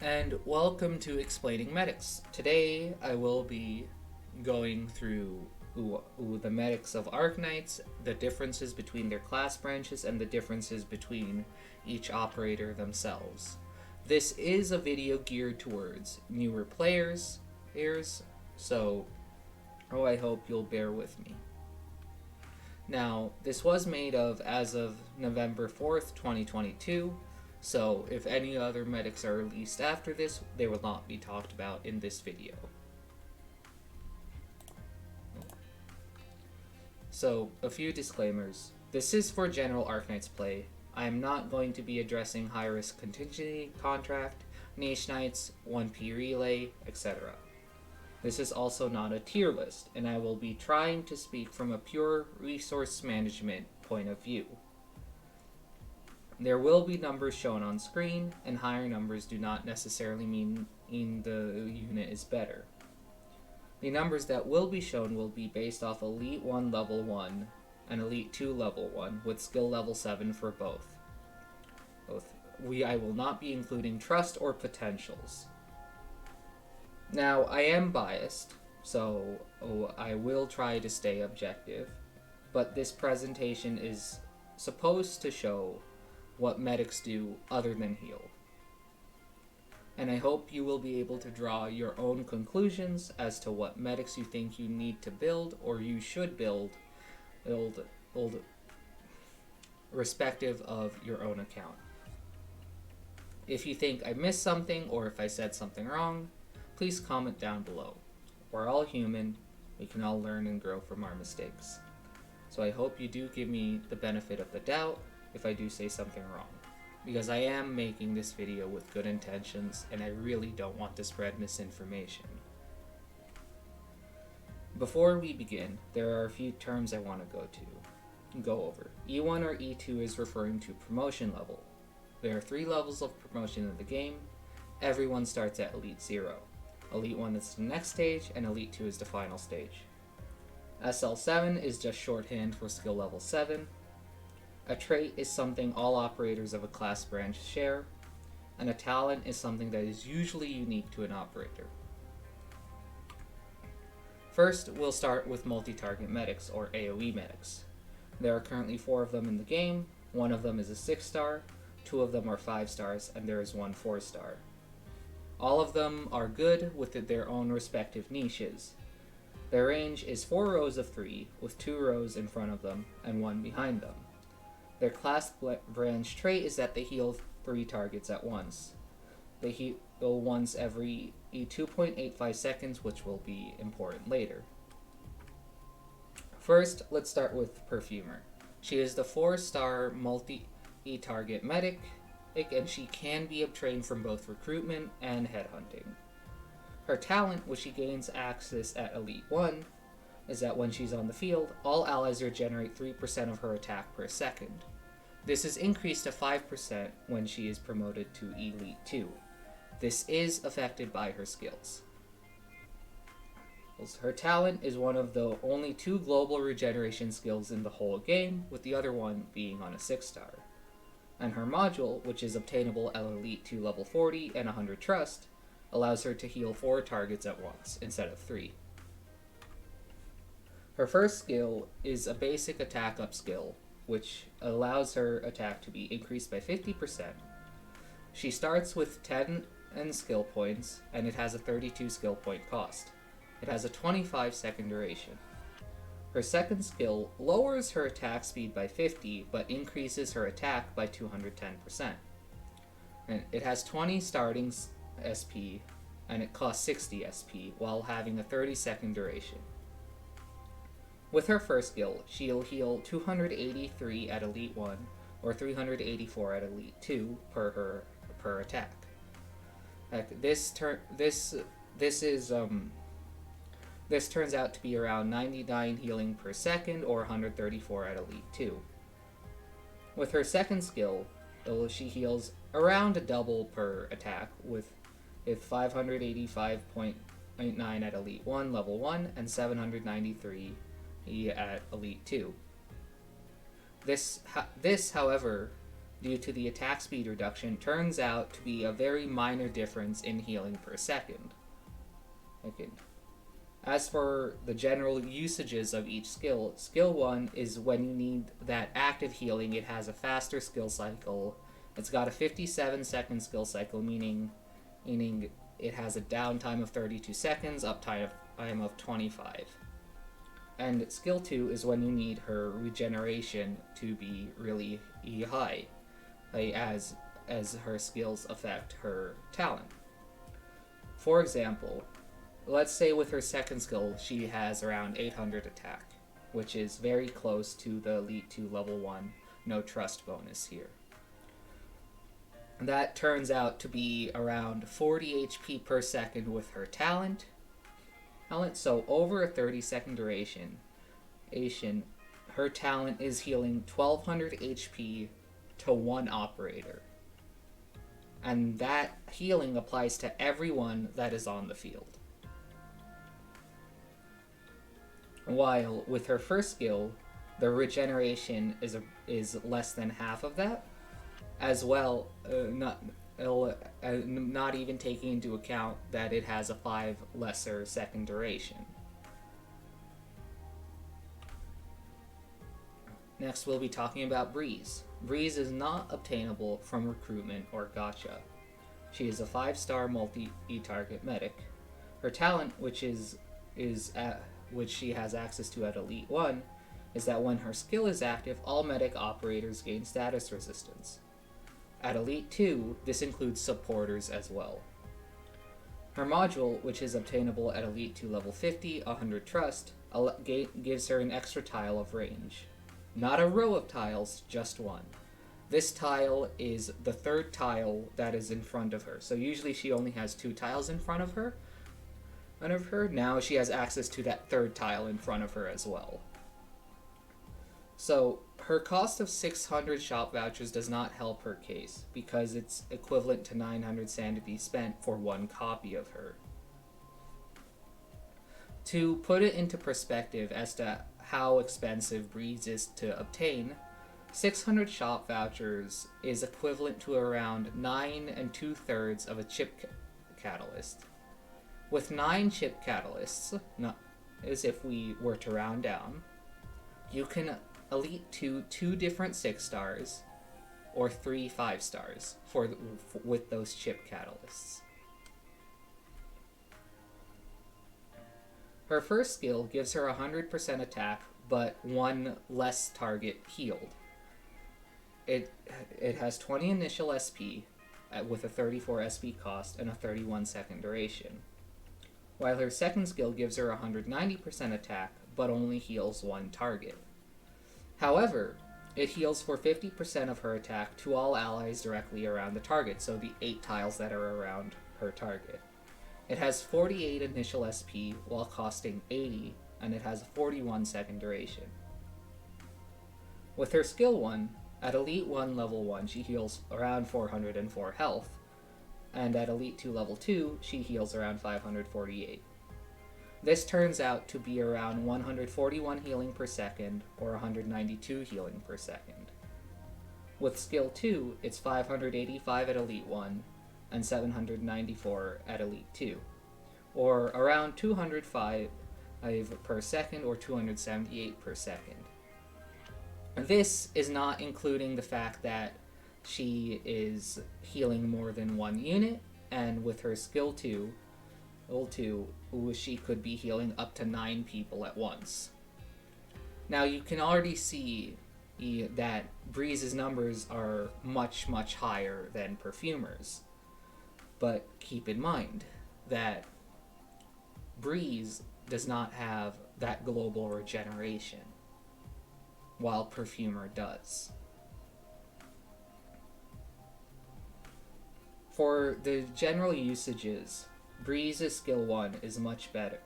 And welcome to Explaining Medics. Today I will be going through the medics of Arknights, the differences between their class branches, and the differences between each operator themselves. This is a video geared towards newer players, so I hope you'll bear with me. Now, this was made as of November 4th, 2022, so if any other medics are released after this, they will not be talked about in this video. So, a few disclaimers. This is for general Arknights play. I am not going to be addressing high-risk contingency, contract, niche knights, 1P relay, etc. This is also not a tier list, and I will be trying to speak from a pure resource management point of view. There will be numbers shown on screen, and higher numbers do not necessarily mean the unit is better. The numbers that will be shown will be based off Elite 1 level 1 and Elite 2 level 1 with skill level 7 for both. I will not be including trust or potentials. Now, I am biased, so I will try to stay objective, but this presentation is supposed to show what medics do other than heal. And I hope you will be able to draw your own conclusions as to what medics you think you need to build or you should build respective of your own account. If you think I missed something or if I said something wrong, please comment down below. We're all human, we can all learn and grow from our mistakes. So I hope you do give me the benefit of the doubt if I do say something wrong, because I am making this video with good intentions and I really don't want to spread misinformation. Before we begin, there are a few terms I want to go over. E1 or E2 is referring to promotion level. There are 3 levels of promotion in the game. Everyone starts at Elite 0. Elite 1 is the next stage, and Elite 2 is the final stage. SL7 is just shorthand for skill level 7. A trait is something all operators of a class branch share, and a talent is something that is usually unique to an operator. First, we'll start with multi-target medics, or AoE medics. There are currently 4 of them in the game. 1 of them is a 6-star, 2 of them are 5 stars, and there is 1 4-star. All of them are good with their own respective niches. Their range is 4 rows of 3, with 2 rows in front of them and 1 behind them. Their class branch trait is that they heal 3 targets at once. They heal once every 2.85 seconds, which will be important later. First, let's start with Perfumer. She is the 4-star multi-target medic, and she can be obtained from both recruitment and headhunting. Her talent, which she gains access at Elite 1, is that when she's on the field, all allies regenerate 3% of her attack per second. This is increased to 5% when she is promoted to Elite 2. This is affected by her skills. Her talent is one of the only 2 global regeneration skills in the whole game, with the other one being on a 6-star. And her module, which is obtainable at Elite 2 level 40 and 100 trust, allows her to heal 4 targets at once instead of 3. Her first skill is a basic attack up skill, which allows her attack to be increased by 50%. She starts with 10 skill points, and it has a 32 skill point cost. It has a 25-second duration. Her second skill lowers her attack speed by 50, but increases her attack by 210%. And it has 20 starting SP, and it costs 60 SP, while having a 30-second duration. With her first skill, she'll heal 283 at Elite 1, or 384 at Elite 2 per attack. This turns out to be around 99 healing per second, or 134 at Elite 2. With her second skill, she heals around a double per attack, with 585.9 at Elite 1 level 1, and 793 at Elite 2. This, however, due to the attack speed reduction turns out to be a very minor difference in healing per second. As for the general usages of each skill, skill 1 is when you need that active healing. It has a faster skill cycle. It's got a 57-second skill cycle, meaning it has a downtime of 32 seconds, uptime of 25. And skill 2 is when you need her regeneration to be really high, as her skills affect her talent. For example, let's say with her second skill, she has around 800 attack, which is very close to the Elite 2 level 1 no trust bonus here. That turns out to be around 40 HP per second with her talent. So over a 30-second duration, her talent is healing 1200 HP to one operator. And that healing applies to everyone that is on the field. While with her first skill, the regeneration is less than half of that, as well, not even taking into account that it has a 5 lesser second duration. Next, we'll be talking about Breeze. Breeze is not obtainable from recruitment or gacha. She is a 5-star multi-target medic. Her talent, which she has access to at Elite 1, is that when her skill is active, all medic operators gain status resistance. At Elite 2, this includes supporters as well. Her module, which is obtainable at Elite 2 level 50, 100 trust, gives her an extra tile of range. Not a row of tiles, just one. This tile is the third tile that is in front of her. So usually she only has 2 tiles in front of her. Now she has access to that third tile in front of her as well. So her cost of 600 shop vouchers does not help her case, because it's equivalent to 900 sand to be spent for one copy of her. To put it into perspective as to how expensive Breeze is to obtain, 600 shop vouchers is equivalent to around 9 2/3 of a chip catalyst. With 9 chip catalysts, as if we were to round down, you can Elite 2 different 6 stars, or 3 5 stars with those chip catalysts. Her first skill gives her 100% attack, but 1 less target healed. It has 20 initial SP with a 34 SP cost and a 31 second duration. While her second skill gives her 190% attack, but only heals 1 target. However, it heals for 50% of her attack to all allies directly around the target, so the 8 tiles that are around her target. It has 48 initial SP while costing 80, and it has a 41 second duration. With her skill 1, at Elite 1 level 1 she heals around 404 health, and at Elite 2 level 2 she heals around 548. This turns out to be around 141 healing per second, or 192 healing per second. With skill 2, it's 585 at Elite 1, and 794 at Elite 2, or around 205 per second, or 278 per second. This is not including the fact that she is healing more than 1 unit, and with her skill 2, she could be healing up to 9 people at once. Now you can already see that Breeze's numbers are much, much higher than Perfumer's. But keep in mind that Breeze does not have that global regeneration, while Perfumer does. For the general usages, Breeze's skill 1 is much better,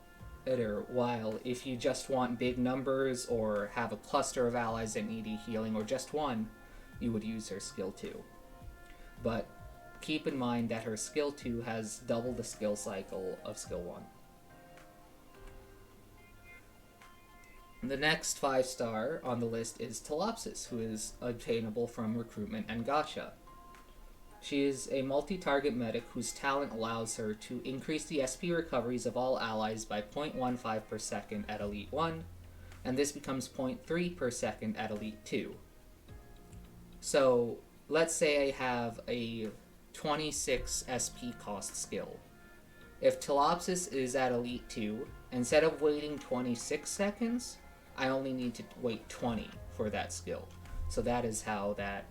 while if you just want big numbers or have a cluster of allies that need healing or just one, you would use her skill 2. But keep in mind that her skill 2 has double the skill cycle of skill 1. The next 5-star on the list is Telopsis, who is obtainable from recruitment and gacha. She is a multi-target medic whose talent allows her to increase the SP recoveries of all allies by 0.15 per second at Elite 1, and this becomes 0.3 per second at Elite 2. So, let's say I have a 26 SP cost skill. If Telopsis is at Elite 2, instead of waiting 26 seconds, I only need to wait 20 for that skill. So that is how that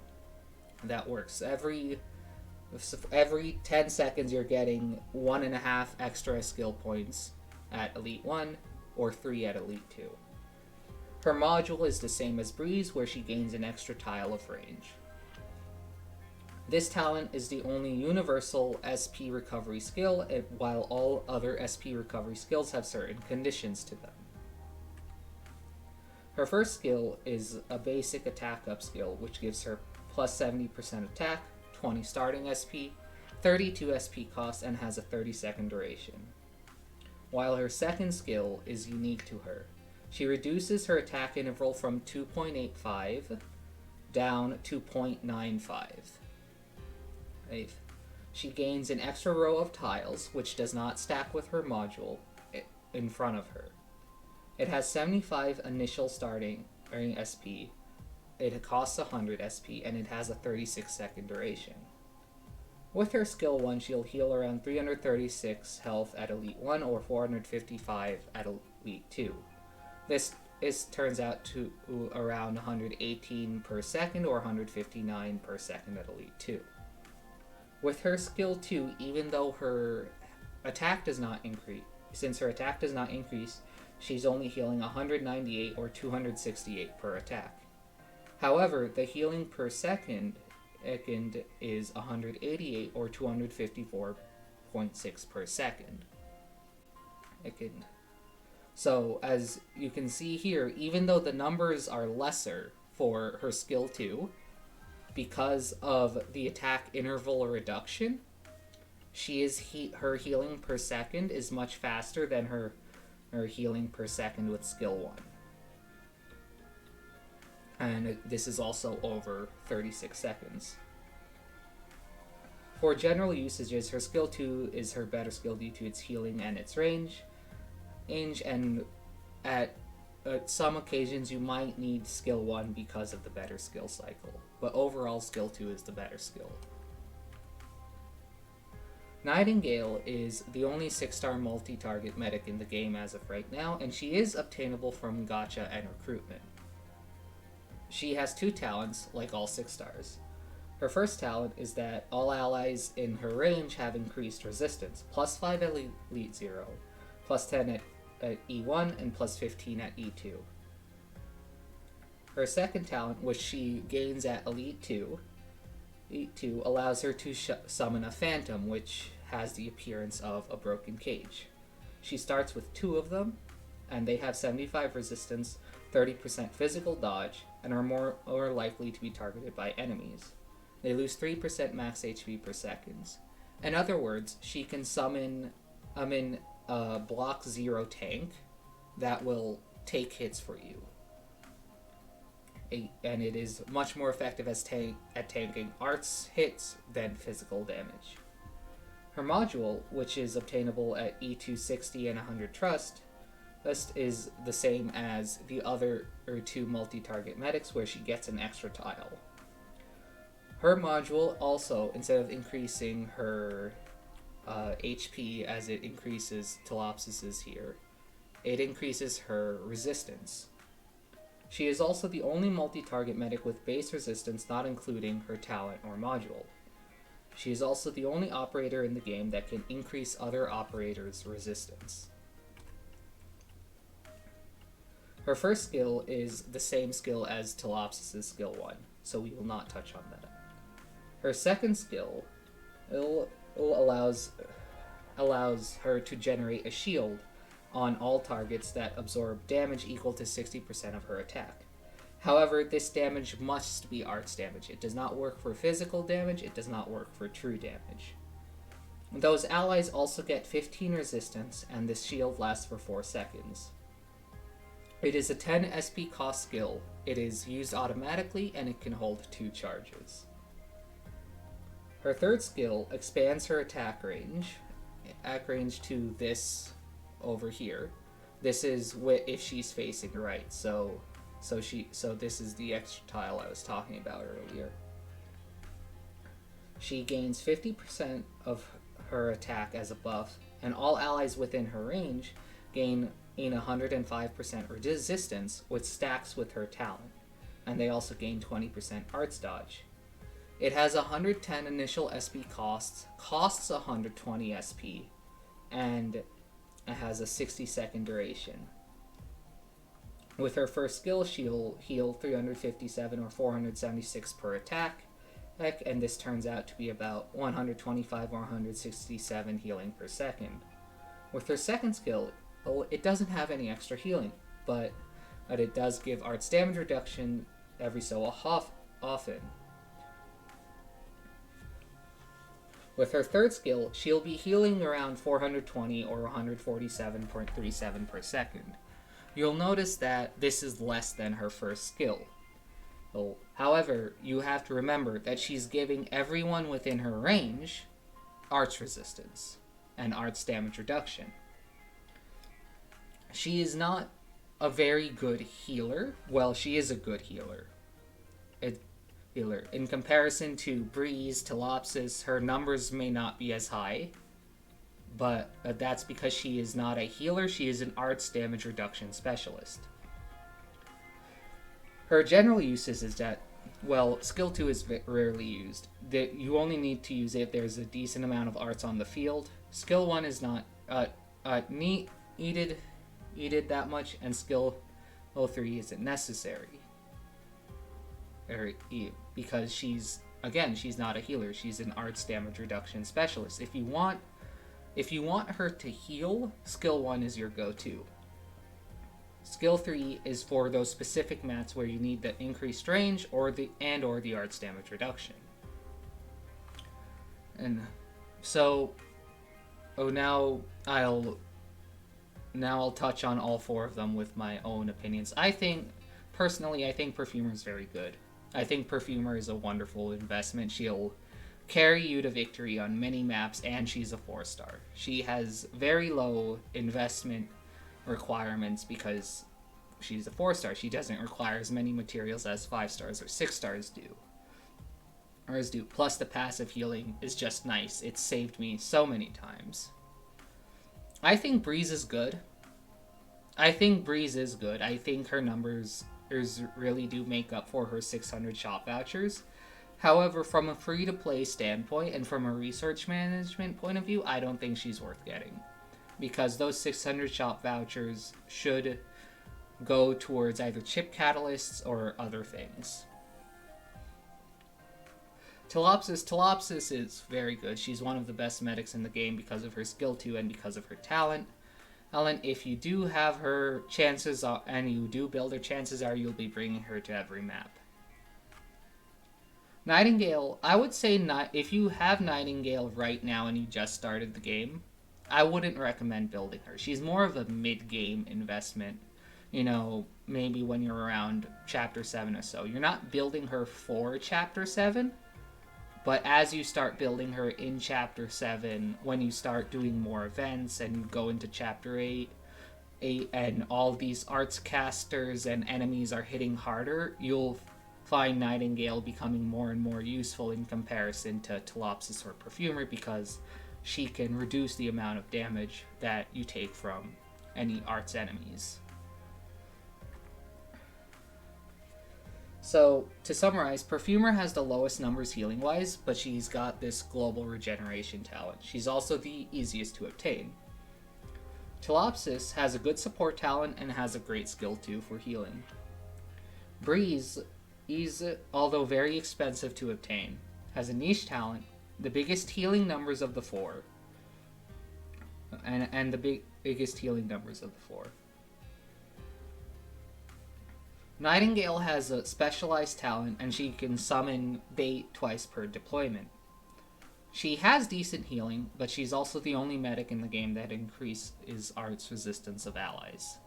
works. Every 10 seconds you're getting 1.5 extra skill points at Elite 1 or 3 at Elite 2. Her module is the same as Breeze, where she gains an extra tile of range. This talent is the only universal SP recovery skill, while all other SP recovery skills have certain conditions to them. Her first skill is a basic attack up skill, which gives her plus 70% attack, 20 starting SP, 32 SP cost, and has a 30-second duration. While her second skill is unique to her. She reduces her attack interval from 2.85 down to 0.95. She gains an extra row of tiles, which does not stack with her module, in front of her. It has 75 initial starting SP, it costs 100 SP, and it has a 36-second duration. With her skill 1, she'll heal around 336 health at Elite 1 or 455 at Elite 2. This turns out to around 118 per second or 159 per second at Elite 2. With her skill 2, even though her attack does not increase, she's only healing 198 or 268 per attack. However, the healing per second is 188 or 254.6 per second. So, as you can see here, even though the numbers are lesser for her skill 2, because of the attack interval reduction, her healing per second is much faster than her healing per second with skill 1. And this is also over 36 seconds. For general usages, her skill 2 is her better skill due to its healing and its range, and at some occasions you might need skill 1 because of the better skill cycle, but overall skill 2 is the better skill. Nightingale is the only 6-star multi-target medic in the game as of right now, and she is obtainable from gacha and recruitment. She has 2 talents, like all 6 stars. Her first talent is that all allies in her range have increased resistance, plus 5 at Elite 0, plus 10 at E1, and plus 15 at E2. Her second talent, which she gains at Elite 2, allows her to summon a phantom, which has the appearance of a broken cage. She starts with 2 of them, and they have 75 resistance, 30% physical dodge, and are more likely to be targeted by enemies. They lose 3% max HP per second. In other words, she can summon a block 0 tank that will take hits for you. And it is much more effective at tanking arts hits than physical damage. Her module, which is obtainable at E260 and 100 trust, is the same as the other 2 multi-target medics, where she gets an extra tile. Her module also, instead of increasing her HP as it increases Telopsis's here, it increases her resistance. She is also the only multi-target medic with base resistance not including her talent or module. She is also the only operator in the game that can increase other operators' resistance. Her first skill is the same skill as Telopsis's skill 1, so we will not touch on that. Her second skill allows her to generate a shield on all targets that absorb damage equal to 60% of her attack. However, this damage must be arts damage. It does not work for physical damage, it does not work for true damage. Those allies also get 15 resistance, and this shield lasts for 4 seconds. It is a 10 SP cost skill. It is used automatically and it can hold 2 charges. Her third skill expands her attack range to this over here. This is if she's facing right. So this is the extra tile I was talking about earlier. She gains 50% of her attack as a buff, and all allies within her range gain 105% resistance, which stacks with her talent, and they also gain 20% arts dodge. It has 110 initial SP costs 120 SP, and it has a 60-second duration. With her first skill, she'll heal 357 or 476 per attack, and this turns out to be about 125 or 167 healing per second. With her second skill, it doesn't have any extra healing, but it does give arts damage reduction every so often. With her third skill, she'll be healing around 420 or 147.37 per second. You'll notice that this is less than her first skill. However, you have to remember that she's giving everyone within her range arts resistance and arts damage reduction. She is not a very good healer. Well, she is a good healer. In comparison to Breeze, Telopsis, her numbers may not be as high, but that's because she is not a healer. She is an arts damage reduction specialist. Her general uses is that, well, skill 2 is rarely used. You only need to use it if there's a decent amount of arts on the field. Skill 1 is not needed that much, and skill 3 isn't necessary. Because she's not a healer. She's an arts damage reduction specialist. If you want her to heal, skill 1 is your go-to. Skill 3 is for those specific mats where you need the increased range or the arts damage reduction. And so, now I'll touch on all 4 of them with my own opinions. Personally, I think Perfumer is very good. I think Perfumer is a wonderful investment. She'll carry you to victory on many maps, and she's a 4-star. She has very low investment requirements because she's a 4-star. She doesn't require as many materials as 5-stars or 6-stars do. Plus, the passive healing is just nice. It's saved me so many times. I think Breeze is good. I think her numbers really do make up for her 600 shop vouchers. However, from a free-to-play standpoint and from a research management point of view, I don't think she's worth getting. Because those 600 shop vouchers should go towards either chip catalysts or other things. Telopsis is very good. She's one of the best medics in the game because of her skill 2 and because of her talent. If you do have her, chances are, and you do build her, chances are you'll be bringing her to every map. Nightingale, I would say if you have Nightingale right now and you just started the game, I wouldn't recommend building her. She's more of a mid-game investment, maybe when you're around Chapter 7 or so. You're not building her for Chapter 7, but as you start building her in Chapter 7, when you start doing more events and you go into Chapter 8, and all these arts casters and enemies are hitting harder, you'll find Nightingale becoming more and more useful in comparison to Telopsis or Perfumer because she can reduce the amount of damage that you take from any arts enemies. So, to summarize, Perfumer has the lowest numbers healing-wise, but she's got this global regeneration talent. She's also the easiest to obtain. Telopsis has a good support talent and has a great skill 2 for healing. Breeze is, although very expensive to obtain, has a niche talent, the biggest healing numbers of the 4, and the biggest healing numbers of the 4. Nightingale has a specialized talent, and she can summon bait twice per deployment. She has decent healing, but she's also the only medic in the game that increases arts resistance of allies.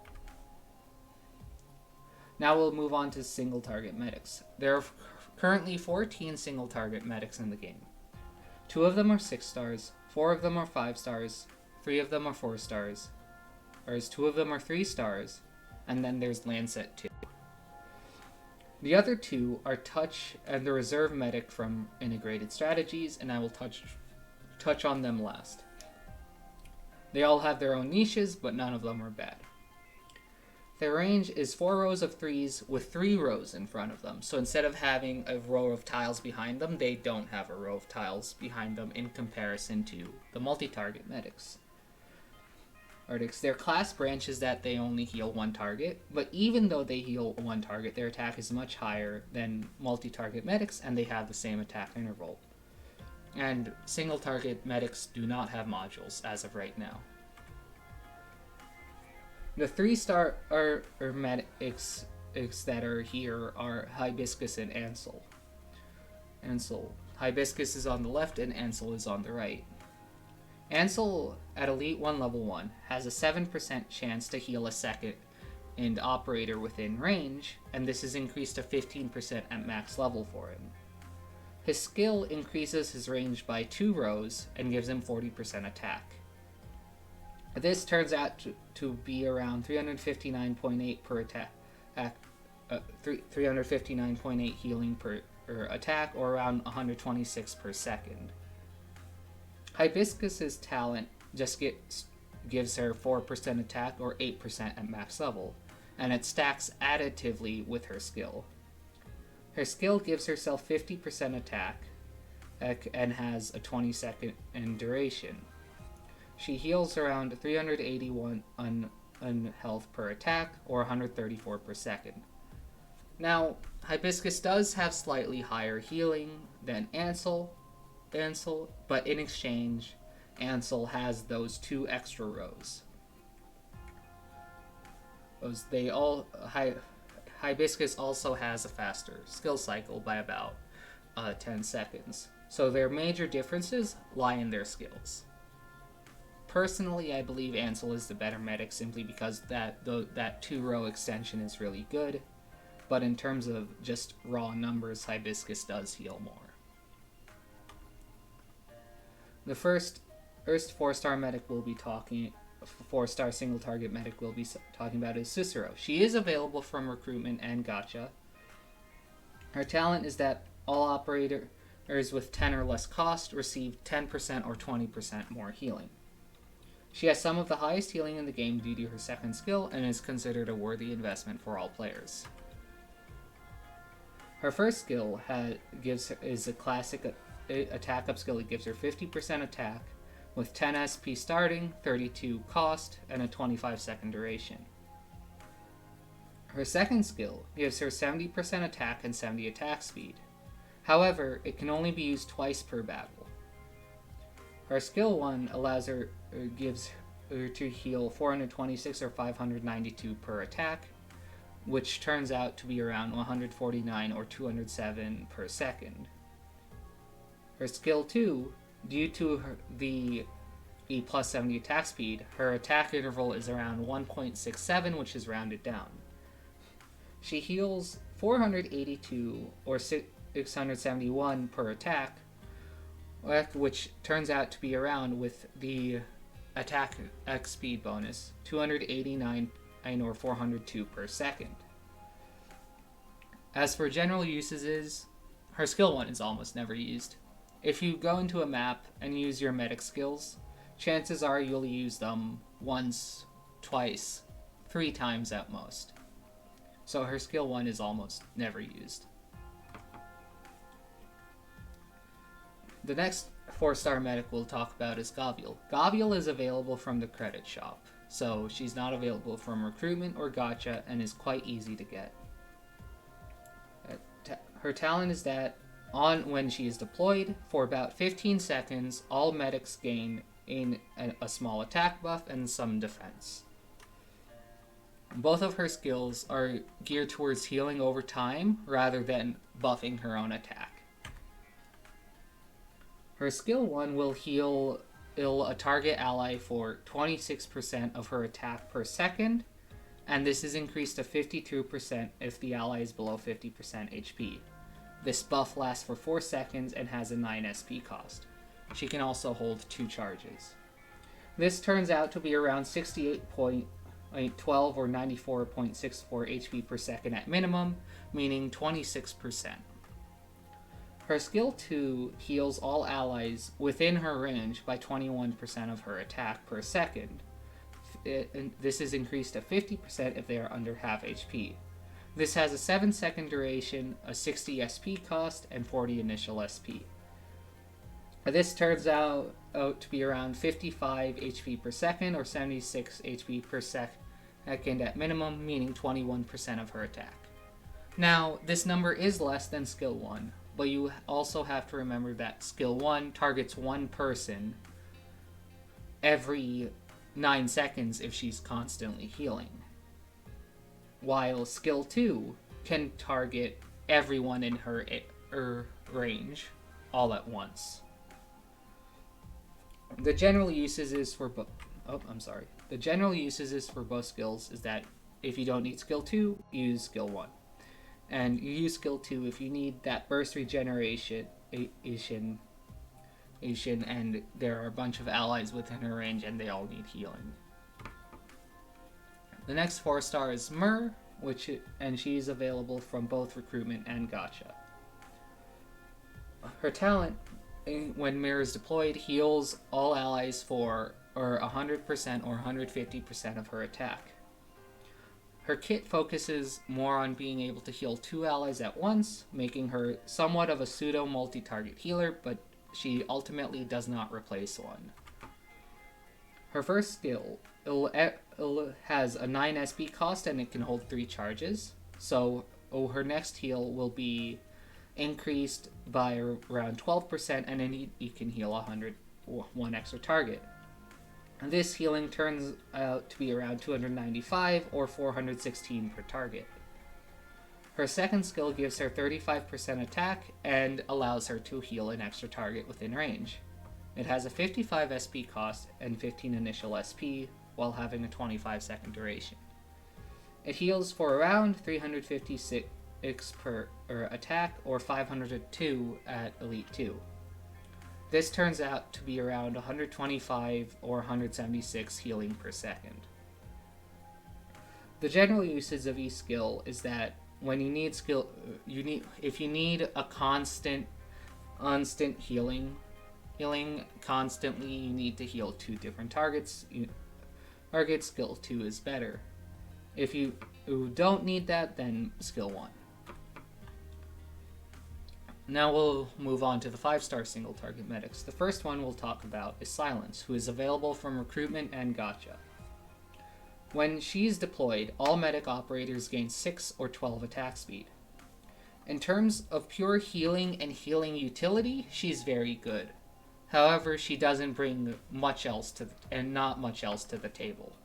Now we'll move on to single target medics. There are currently 14 single target medics in the game. 2 of them are 6 stars, 4 of them are 5 stars, 3 of them are 4 stars, whereas 2 of them are 3 stars, and then there's Lancet 2. The other 2 are Touch and the Reserve Medic from Integrated Strategies, and I will touch on them last. They all have their own niches, but none of them are bad. Their range is 4 rows of 3s with 3 rows in front of them. So instead of having a row of tiles behind them, they don't have a row of tiles behind them in comparison to the multi-target medics. Their class branch is that they only heal 1 target, but even though they heal 1 target, their attack is much higher than multi-target medics, and they have the same attack interval. And single-target medics do not have modules as of right now. The 3-star medics that are here are Hibiscus and Ansel. Hibiscus is on the left and Ansel is on the right. Ansel at Elite 1 level 1 has a 7% chance to heal a second and operator within range, and this is increased to 15% at max level for him. His skill increases his range by 2 rows and gives him 40% attack. This turns out to be around 359.8 per attack, 359.8 healing per attack, or around 126 per second. Hibiscus's talent just gives her 4% attack or 8% at max level, and it stacks additively with her skill. Her skill gives herself 50% attack and has a 20-second duration. She heals around 381 health per attack, or 134 per second. Now, Hibiscus does have slightly higher healing than Ansel, but in exchange, Ansel has those 2 extra rows. Hibiscus also has a faster skill cycle by about 10 seconds. So their major differences lie in their skills. Personally, I believe Ansel is the better medic simply because that 2-row extension is really good, but in terms of just raw numbers, Hibiscus does heal more. The first 4-star medic we'll be talking, 4-star single target medic we'll be talking about is Cicero. She is available from recruitment and gacha. Her talent is that all operators with 10 or less cost receive 10% or 20% more healing. She has some of the highest healing in the game due to her second skill and is considered a worthy investment for all players. Her first skill is a classic attack up skill. It gives her 50% attack with 10 SP starting, 32 cost, and a 25-second duration. Her second skill gives her 70% attack and 70 attack speed. However, it can only be used twice per battle. Her skill 1 gives her to heal 426 or 592 per attack, which turns out to be around 149 or 207 per second. Her skill 2, due to the plus 70 attack speed, her attack interval is around 1.67, which is rounded down. She heals 482 or 671 per attack, which turns out to be around, with the attack X speed bonus, 289 or 402 per second. As for general usages, her skill 1 is almost never used. If you go into a map and use your medic skills, chances are you'll use them once, twice, 3 times at most. So her skill 1 is almost never used. The next 4-star medic we'll talk about is Gavial. Gavial is available from the credit shop, so she's not available from recruitment or gacha and is quite easy to get. Her talent is that when she is deployed, for about 15 seconds, all medics gain a small attack buff and some defense. Both of her skills are geared towards healing over time rather than buffing her own attack. Her skill 1 will heal a target ally for 26% of her attack per second, and this is increased to 52% if the ally is below 50% HP. This buff lasts for 4 seconds and has a 9 SP cost. She can also hold 2 charges. This turns out to be around 68.12 or 94.64 HP per second at minimum, meaning 26%. Her skill 2 heals all allies within her range by 21% of her attack per second. This is increased to 50% if they are under half HP. This has a 7-second duration, a 60 SP cost, and 40 initial SP. This turns out to be around 55 HP per second or 76 HP per second at minimum, meaning 21% of her attack. Now, this number is less than skill 1, but you also have to remember that skill 1 targets one person every 9 seconds if she's constantly healing, while skill 2 can target everyone in her range all at once. The general usages for both skills is that if you don't need skill 2, use skill 1. And you use skill 2 if you need that burst regeneration, and there are a bunch of allies within her range and they all need healing. The next 4-star is Myr, and she's available from both recruitment and gacha. Her talent, when Myr is deployed, heals all allies for 100% or 150% of her attack. Her kit focuses more on being able to heal 2 allies at once, making her somewhat of a pseudo multi-target healer, but she ultimately does not replace one. Her first skill has a 9 SP cost and it can hold 3 charges, so her next heal will be increased by around 12%, and then you can heal 1 extra target. This healing turns out to be around 295 or 416 per target. Her second skill gives her 35% attack and allows her to heal an extra target within range. It has a 55 SP cost and 15 initial SP while having a 25-second duration. It heals for around 356 per attack or 502 at Elite 2. This turns out to be around 125 or 176 healing per second. The general usage of each skill is that when you need if you need a constant healing constantly, you need to heal 2 different targets. Skill 2 is better. If you don't need that, then skill 1. Now we'll move on to the 5-star single target medics. The first one we'll talk about is Silence, who is available from recruitment and gacha. When she's deployed, all medic operators gain 6 or 12 attack speed. In terms of pure healing and healing utility, she's very good. However, she doesn't bring much else not much else to the table.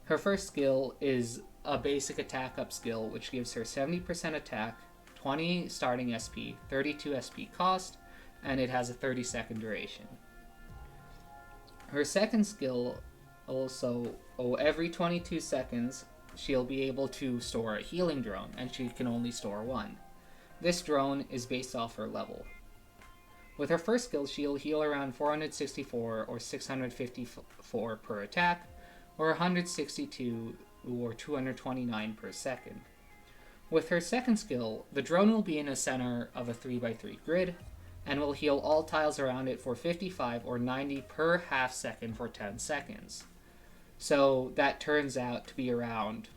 Her first skill is a basic attack up skill, which gives her 70% attack, 20 starting SP, 32 SP cost, and it has a 30-second duration. Her second skill also, every 22 seconds, she'll be able to store a healing drone, and she can only store 1. This drone is based off her level. With her first skill, she'll heal around 464 or 654 per attack, or 162 or 229 per second. With her second skill, the drone will be in the center of a 3x3 grid, and will heal all tiles around it for 55 or 90 per half second for 10 seconds. So that turns out to be around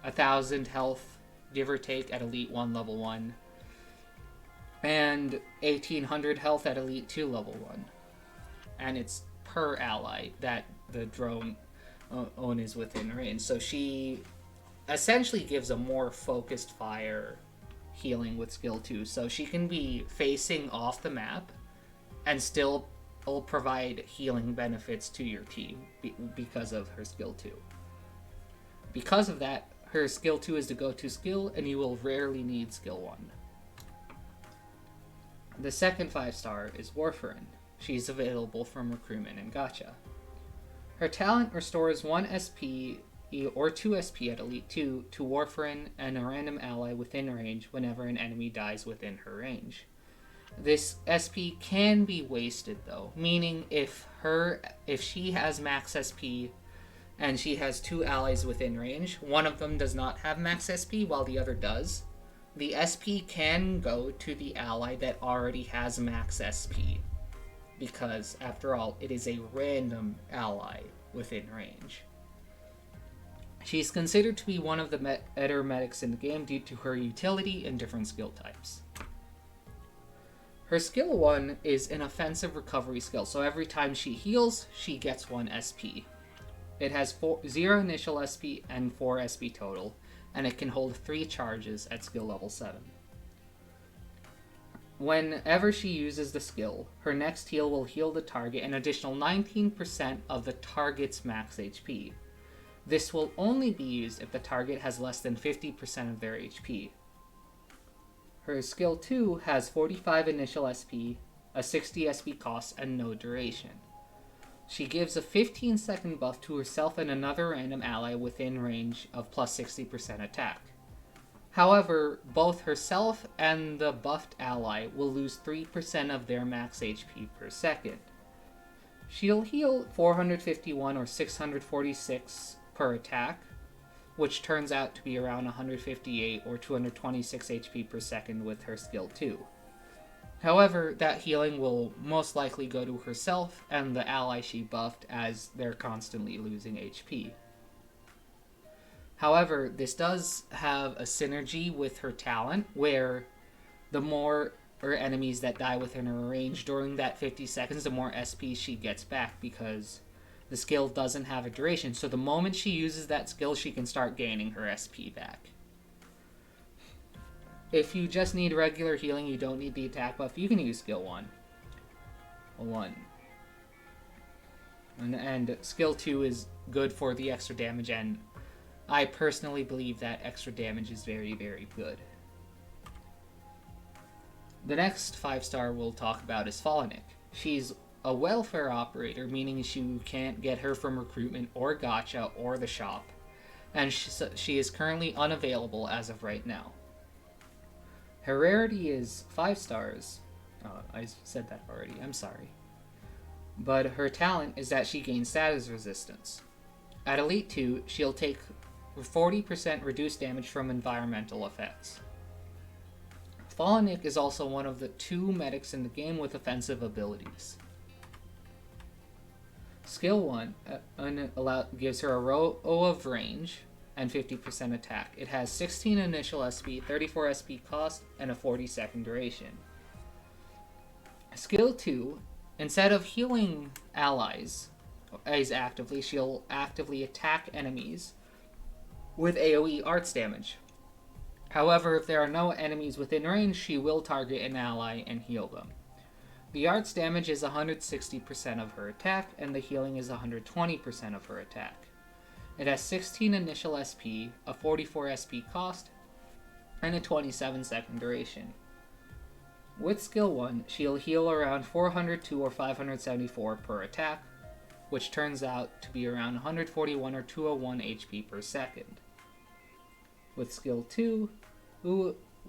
1,000 health, give or take, at Elite 1 level 1, and 1,800 health at Elite 2 level 1. And it's per ally that the drone is within range. So she essentially gives a more focused fire healing with skill 2, so she can be facing off the map and still will provide healing benefits to your team because of her skill 2. Because of that, her skill 2 is the go-to skill, and you will rarely need skill 1. The second 5-star is Warfarin. She's available from recruitment and gacha. Her talent restores 1 SP SP or 2 SP at Elite 2 to Warfarin and a random ally within range whenever an enemy dies within her range. This SP can be wasted though, meaning if she has max SP and she has 2 allies within range, one of them does not have max SP while the other does, the SP can go to the ally that already has max SP. Because, after all, it is a random ally within range. She's considered to be one of the better medics in the game due to her utility and different skill types. Her skill 1 is an offensive recovery skill, so every time she heals, she gets 1 SP. It has 0 initial SP and 4 SP total, and it can hold 3 charges at skill level 7. Whenever she uses the skill, her next heal will heal the target an additional 19% of the target's max HP. This will only be used if the target has less than 50% of their HP. Her skill 2 has 45 initial SP, a 60 SP cost, and no duration. She gives a 15-second buff to herself and another random ally within range of plus 60% attack. However, both herself and the buffed ally will lose 3% of their max HP per second. She'll heal 451 or 646 per attack, which turns out to be around 158 or 226 HP per second with her skill 2. However, that healing will most likely go to herself and the ally she buffed as they're constantly losing HP. However, this does have a synergy with her talent, where the more enemies that die within her range during that 50 seconds, the more SP she gets back, because the skill doesn't have a duration. So the moment she uses that skill, she can start gaining her SP back. If you just need regular healing, you don't need the attack buff, you can use skill 1. And skill 2 is good for the extra damage, and I personally believe that extra damage is very, very good. The next 5-star we'll talk about is Falanic. She's a welfare operator, meaning you can't get her from recruitment or gacha or the shop, and she is currently unavailable as of right now. Her rarity is 5 stars. I said that already, I'm sorry. But her talent is that she gains status resistance. At Elite 2, she'll take 40% reduced damage from environmental effects. Falanic is also one of the 2 medics in the game with offensive abilities. Skill 1 gives her a row of range and 50% attack. It has 16 initial SP, 34 SP cost, and a 40-second duration. Skill 2, instead of healing allies actively, she'll actively attack enemies with AoE arts damage. However, if there are no enemies within range, she will target an ally and heal them. The arts damage is 160% of her attack, and the healing is 120% of her attack. It has 16 initial SP, a 44 SP cost, and a 27-second duration. With skill 1, she'll heal around 402 or 574 per attack, which turns out to be around 141 or 201 HP per second. With skill 2,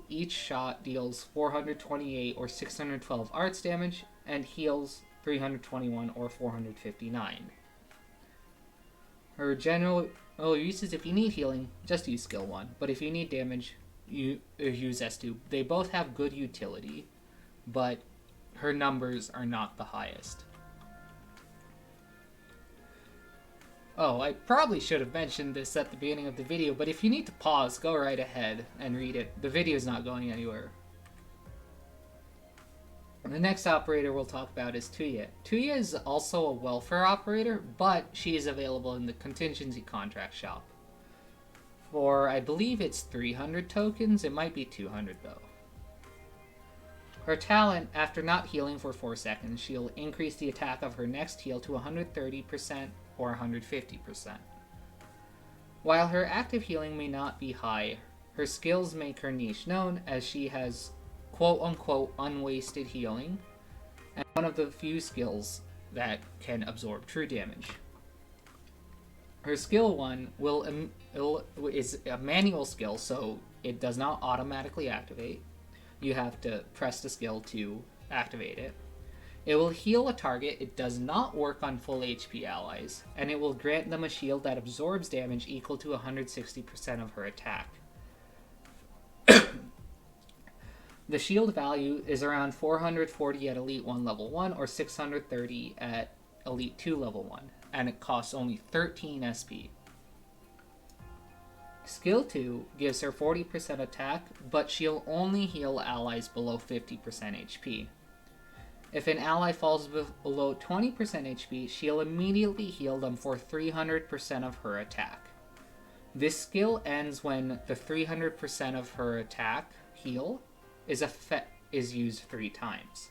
each shot deals 428 or 612 arts damage and heals 321 or 459. Her general uses, if you need healing, just use skill 1, but if you need damage, you use S2. They both have good utility, but her numbers are not the highest. Oh, I probably should have mentioned this at the beginning of the video, but if you need to pause, go right ahead and read it. The video's not going anywhere. The next operator we'll talk about is Tuya. Tuya is also a welfare operator, but she is available in the contingency contract shop. For, I believe it's 300 tokens, it might be 200 though. Her talent, after not healing for 4 seconds, she'll increase the attack of her next heal to 130% or 150%. While her active healing may not be high, her skills make her niche known, as she has quote-unquote unwasted healing, and one of the few skills that can absorb true damage. Her skill 1 is a manual skill, so it does not automatically activate. You have to press the skill to activate it. It will heal a target. It does not work on full HP allies, and it will grant them a shield that absorbs damage equal to 160% of her attack. The shield value is around 440 at Elite 1 level 1 or 630 at Elite 2 level 1, and it costs only 13 SP. Skill 2 gives her 40% attack, but she'll only heal allies below 50% HP. If an ally falls below 20% HP, she'll immediately heal them for 300% of her attack. This skill ends when the 300% of her attack heal is used 3 times.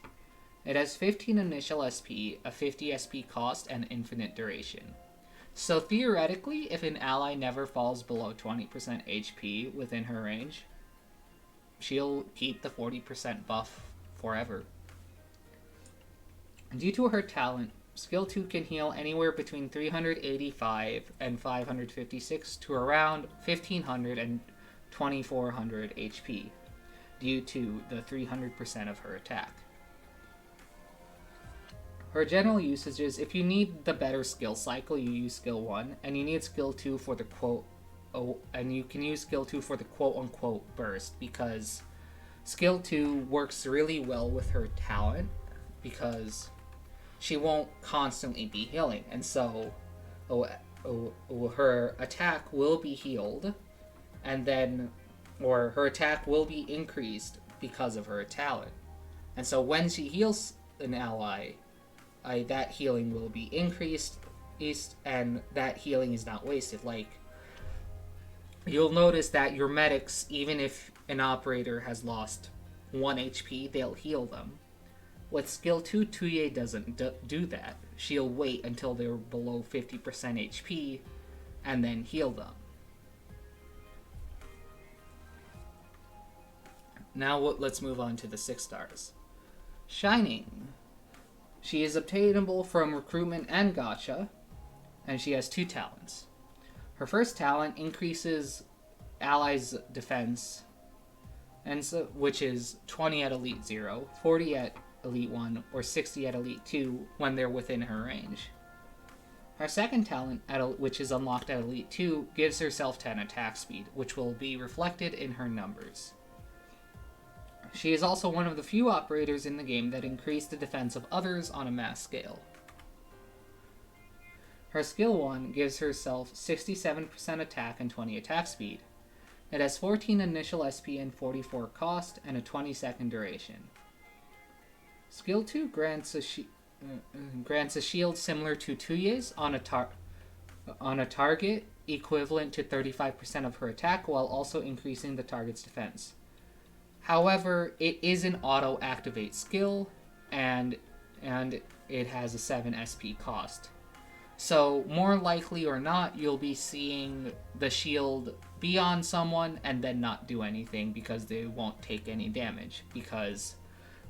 It has 15 initial SP, a 50 SP cost, and infinite duration. So theoretically, if an ally never falls below 20% HP within her range, she'll keep the 40% buff forever. Due to her talent, Skill 2 can heal anywhere between 385 and 556 to around 1500 and 2400 HP, due to the 300% of her attack. Her general usage is, if you need the better skill cycle, you use Skill 1, and you need Skill 2 for the and you can use Skill 2 for the quote-unquote burst, because Skill 2 works really well with her talent, because she won't constantly be healing, and so her attack will be healed, and then, or her attack will be increased because of her talent. And so when she heals an ally, that healing will be increased, and that healing is not wasted. Like, you'll notice that your medics, even if an operator has lost 1 HP, they'll heal them. With Skill 2, Tuye doesn't do that. She'll wait until they're below 50% HP and then heal them. Now let's move on to the 6 stars. Shining. She is obtainable from recruitment and gacha, and she has 2 talents. Her first talent increases allies' defense, which is 20 at Elite 0, 40 at Elite 1, or 60 at Elite 2 when they're within her range. Her second talent, which is unlocked at Elite 2, gives herself 10 attack speed, which will be reflected in her numbers. She is also one of the few operators in the game that increase the defense of others on a mass scale. Her skill 1 gives herself 67% attack and 20 attack speed. It has 14 initial SP and 44 cost, and a 20-second duration. Skill 2 grants a shield similar to Tuye's on a target, equivalent to 35% of her attack, while also increasing the target's defense. However, it is an auto-activate skill, and it has a 7 SP cost. So, more likely or not, you'll be seeing the shield be on someone and then not do anything because they won't take any damage, because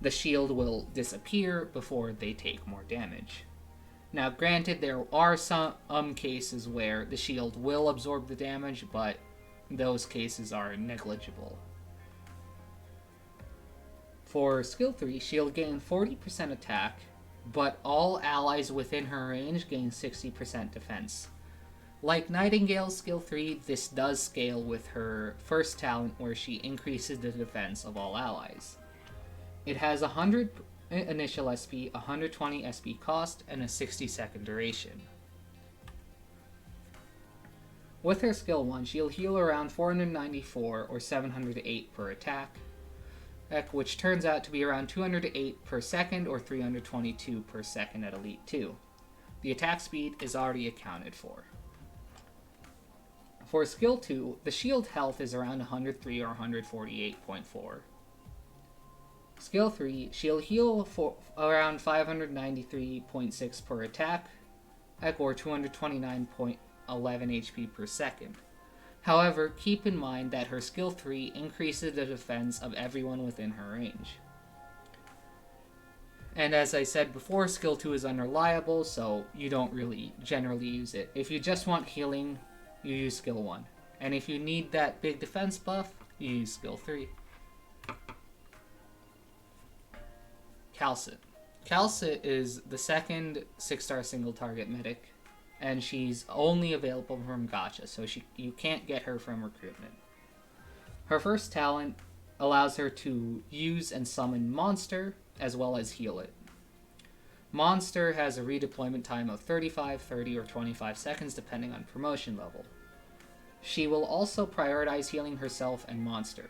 the shield will disappear before they take more damage. Now, granted, there are some cases where the shield will absorb the damage, but those cases are negligible. For Skill 3, she'll gain 40% attack, but all allies within her range gain 60% defense. Like Nightingale's Skill 3, this does scale with her first talent, where she increases the defense of all allies. It has 100 initial SP, 120 SP cost, and a 60-second duration. With her Skill 1, she'll heal around 494 or 708 per attack, which turns out to be around 208 per second or 322 per second at Elite 2. The attack speed is already accounted for. For Skill 2, the shield health is around 103 or 148.4. Skill 3, she'll heal for around 593.6 per attack, or 229.11 HP per second. However, keep in mind that her Skill 3 increases the defense of everyone within her range. And as I said before, skill 2 is unreliable, so you don't really generally use it. If you just want healing, you use skill 1. And if you need that big defense buff, you use skill 3. Calcit. Calcit is the second 6-star single target medic, and she's only available from gacha, so you can't get her from recruitment. Her first talent allows her to use and summon monster, as well as heal it. Monster has a redeployment time of 35, 30, or 25 seconds depending on promotion level. She will also prioritize healing herself and monster.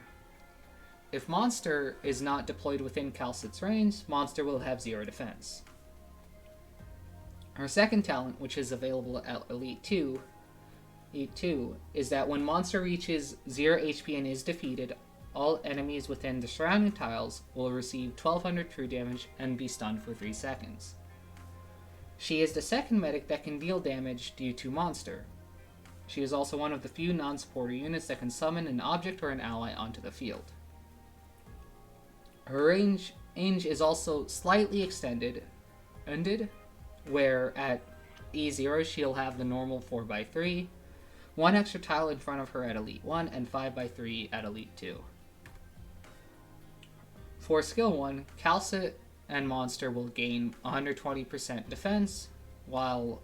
If monster is not deployed within Calcit's range, monster will have 0 defense. Her second talent, which is available at Elite 2, is that when monster reaches 0 HP and is defeated, all enemies within the surrounding tiles will receive 1200 true damage and be stunned for 3 seconds. She is the second medic that can deal damage due to monster. She is also one of the few non-supporter units that can summon an object or an ally onto the field. Her range is also slightly extended, where at E0 she'll have the normal 4x3, 1 extra tile in front of her at Elite 1, and 5x3 at Elite 2. For skill 1, Calcit and monster will gain 120% defense, while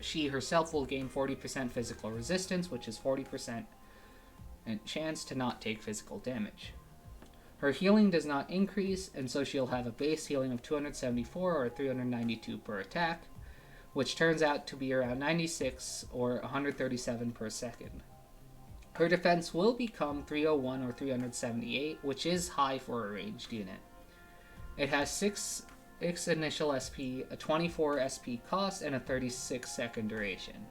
she herself will gain 40% physical resistance, which is 40% chance to not take physical damage. Her healing does not increase, and so she'll have a base healing of 274 or 392 per attack, which turns out to be around 96 or 137 per second. Her defense will become 301 or 378, which is high for a ranged unit. It has 6 initial SP, a 24 SP cost, and a 36 second duration.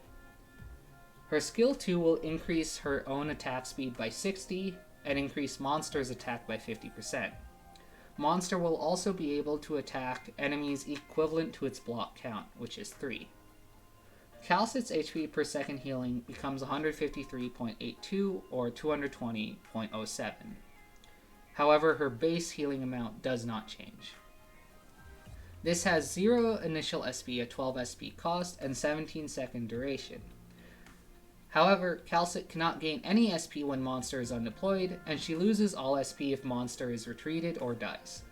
Her skill 2 will increase her own attack speed by 60, and increase monster's attack by 50%. Monster will also be able to attack enemies equivalent to its block count, which is 3. Calcit's HP per second healing becomes 153.82 or 220.07. However, her base healing amount does not change. This has 0 initial SP, a 12 SP cost, and 17 second duration. However, Calcit cannot gain any SP when monster is undeployed, and she loses all SP if monster is retreated or dies.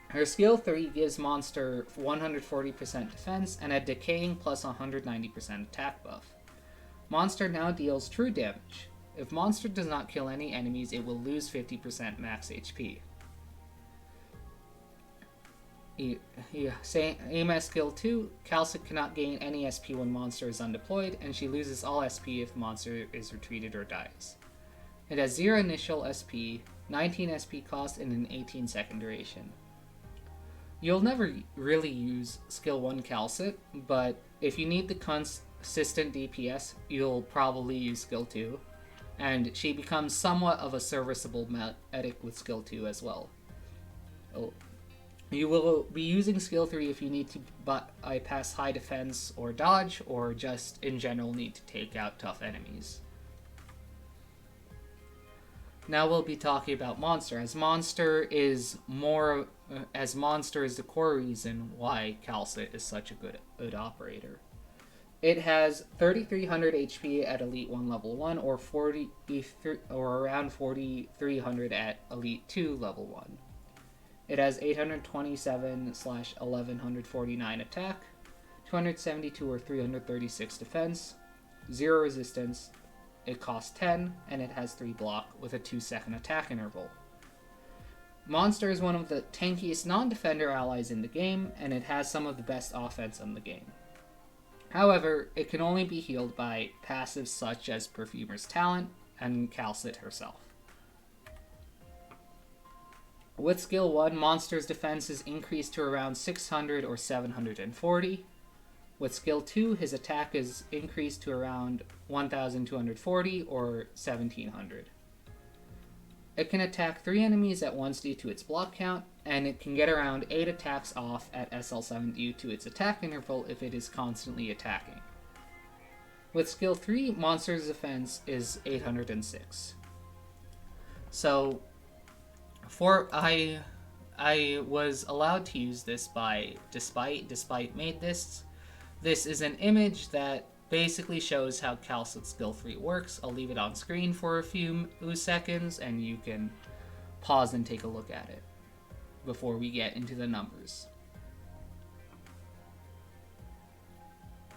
Her skill 3 gives monster 140% defense and a decaying plus 190% attack buff. Monster now deals true damage. If monster does not kill any enemies, it will lose 50% max HP. Same as skill 2, Calcit cannot gain any SP when monster is undeployed, and she loses all SP if monster is retreated or dies. It has 0 initial SP, 19 SP cost, and an 18 second duration. You'll never really use skill 1 Calcit, but if you need the consistent DPS, you'll probably use skill 2, and she becomes somewhat of a serviceable medic with skill 2 as well. You will be using skill 3 if you need to bypass high defense or dodge, or just in general need to take out tough enemies. Now we'll be talking about monster, as monster is the core reason why Calcit is such a good operator. It has 3300 HP at Elite 1 level 1, or around 4300 at Elite 2 level 1. It has 827/1149 attack, 272 or 336 defense, 0 resistance, it costs 10, and it has 3 block with a 2-second attack interval. Monster is one of the tankiest non-defender allies in the game, and it has some of the best offense in the game. However, it can only be healed by passives such as Perfumer's Talent and Calcit herself. With skill 1, monster's defense is increased to around 600 or 740. With skill 2, his attack is increased to around 1240 or 1700. It can attack 3 enemies at once due to its block count, and it can get around 8 attacks off at SL7 due to its attack interval if it is constantly attacking. With skill 3, monster's defense is 806. So, I I was allowed to use this by Despite made this. This is an image that basically shows how Calcit Skill 3 works. I'll leave it on screen for a few seconds and you can pause and take a look at it before we get into the numbers.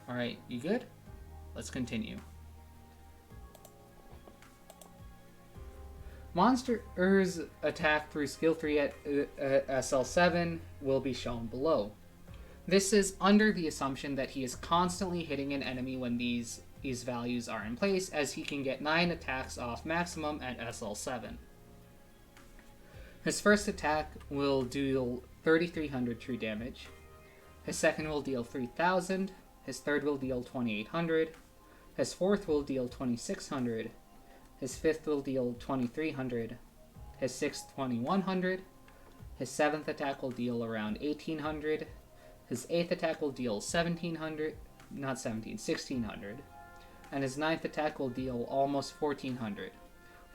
Alright, you good? Let's continue. Monsters attack through skill 3 at SL7 will be shown below. This is under the assumption that he is constantly hitting an enemy when these values are in place, as he can get 9 attacks off maximum at SL7. His first attack will deal 3,300 true damage. His second will deal 3,000. His third will deal 2,800. His fourth will deal 2,600. His fifth will deal 2,300. His sixth, 2,100. His seventh attack will deal around 1,800. His eighth attack will deal 1,600. And his ninth attack will deal almost 1,400.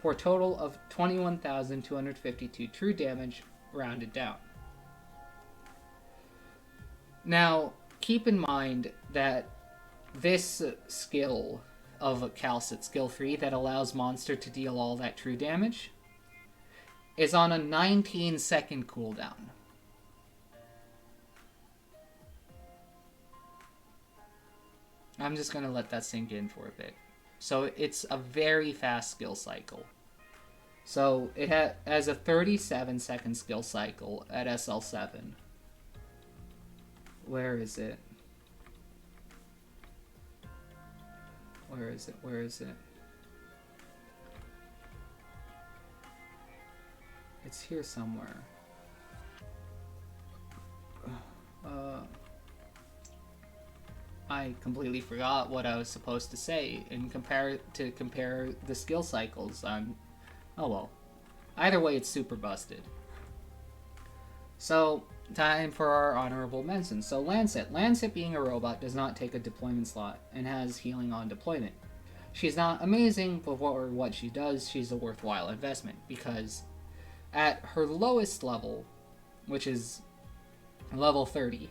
For a total of 21,252 true damage, rounded down. Now, keep in mind that this skill of Calcit Skill 3 that allows Monster to deal all that true damage is on a 19-second cooldown. I'm just going to let that sink in for a bit. So it's a very fast skill cycle. So it has a 37-second skill cycle at SL7. Where is it? Where is it? Where is it? It's here somewhere. I completely forgot what I was supposed to say and compare the skill cycles on. Oh well. Either way, it's super busted. So, time for our honorable mentions. So, Lancet. Lancet, being a robot, does not take a deployment slot and has healing on deployment. She's not amazing, but for what she does, she's a worthwhile investment, because at her lowest level, which is level 30,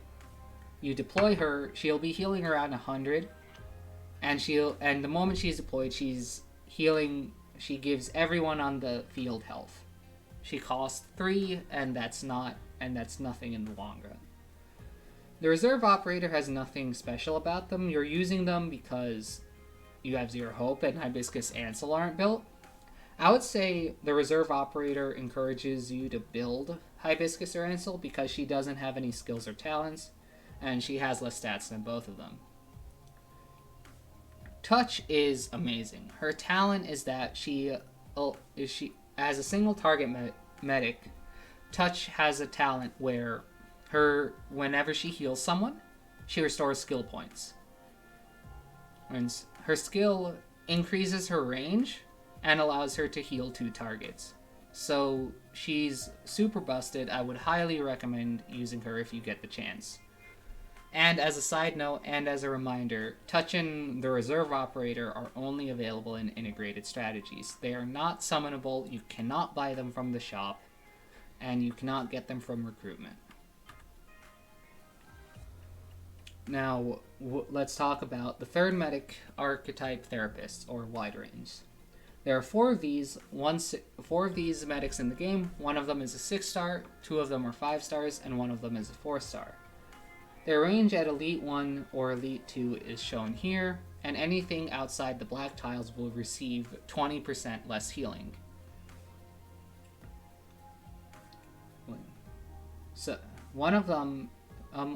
you deploy her, she'll be healing around 100, and the moment she's deployed, she's healing, she gives everyone on the field health. She costs 3, and that's nothing in the long run. The reserve operator has nothing special about them. You're using them because you have Zero Hope and Hibiscus Ansel aren't built. I would say the reserve operator encourages you to build Hibiscus or Ansel because she doesn't have any skills or talents, and she has less stats than both of them. Touch is amazing. Her talent is that she as a single target medic, Touch has a talent where whenever she heals someone, she restores skill points. And her skill increases her range and allows her to heal 2 targets. So she's super busted. I would highly recommend using her if you get the chance. And as a side note, and as a reminder, Touch and the Reserve Operator are only available in integrated strategies. They are not summonable, you cannot buy them from the shop, and you cannot get them from recruitment. Now, let's talk about the third medic archetype therapists, or wide range. There are 4 of these medics in the game. 1 of them is a 6-star, 2 of them are 5 stars, and 1 of them is a 4-star. Their range at Elite 1 or Elite 2 is shown here, and anything outside the black tiles will receive 20% less healing. So, one of them,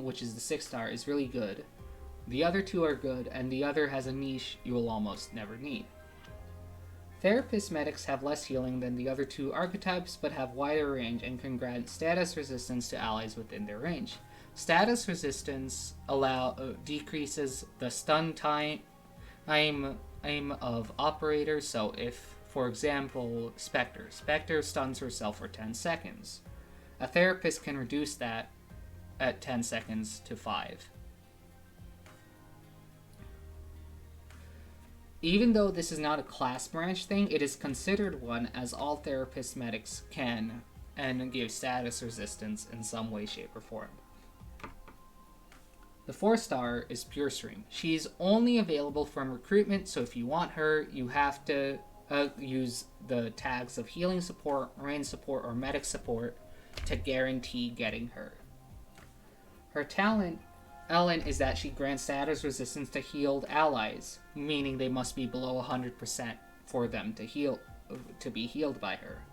which is the 6-star, is really good. The other 2 are good, and the other has a niche you will almost never need. Therapist medics have less healing than the other 2 archetypes, but have wider range and can grant status resistance to allies within their range. Status resistance decreases the stun time of operators. So if, for example, Spectre stuns herself for 10 seconds. A therapist can reduce that at 10 seconds to 5. Even though this is not a class branch thing, it is considered one, as all therapist medics can and give status resistance in some way, shape, or form. The 4-star is Pure Stream. She's only available from recruitment, so if you want her, you have to use the tags of Healing Support, Range Support, or Medic Support to guarantee getting her. Her talent, Ellen, is that she grants status resistance to healed allies, meaning they must be below 100% for them to be healed by her.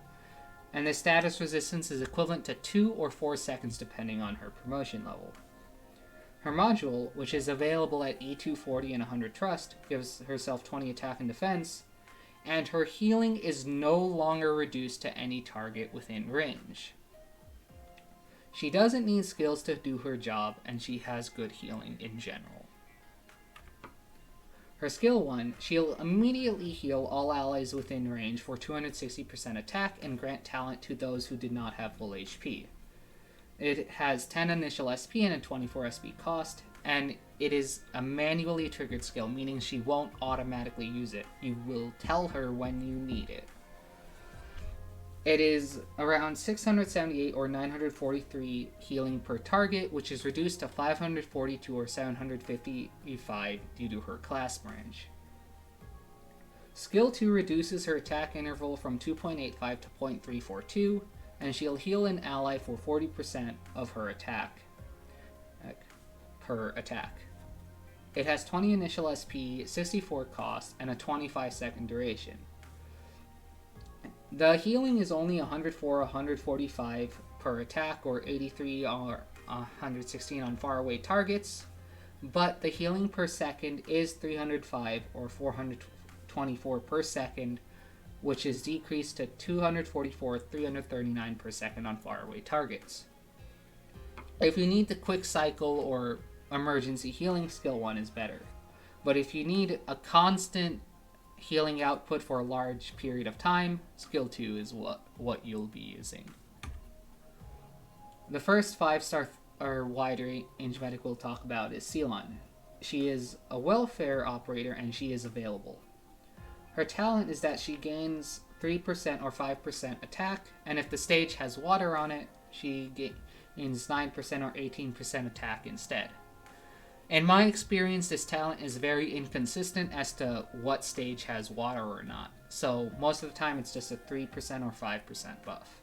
And the status resistance is equivalent to 2 or 4 seconds depending on her promotion level. Her module, which is available at E240 and 100 Trust, gives herself 20 attack and defense, and her healing is no longer reduced to any target within range. She doesn't need skills to do her job, and she has good healing in general. Her skill 1, she'll immediately heal all allies within range for 260% attack and grant talent to those who did not have full HP. It has 10 initial SP and a 24 SP cost, and it is a manually triggered skill, meaning she won't automatically use it. You will tell her when you need it. It is around 678 or 943 healing per target, which is reduced to 542 or 755 due to her class branch. Skill 2 reduces her attack interval from 2.85 to 0.342, and she'll heal an ally for 40% of her attack per attack. It has 20 initial SP, 64 cost, and a 25 second duration. The healing is only 104 or 145 per attack, or 83 or 116 on faraway targets, but the healing per second is 305 or 424 per second, which is decreased to 244 or 339 per second on faraway targets. If you need the quick cycle or emergency healing, skill 1 is better. But if you need a constant healing output for a large period of time, skill 2 is what you'll be using. The first 5-star or wide range medic we'll talk about is Ceylon. She is a welfare operator and she is available. Her talent is that she gains 3% or 5% attack, and if the stage has water on it, she gains 9% or 18% attack instead. In my experience, this talent is very inconsistent as to what stage has water or not, so most of the time it's just a 3% or 5% buff.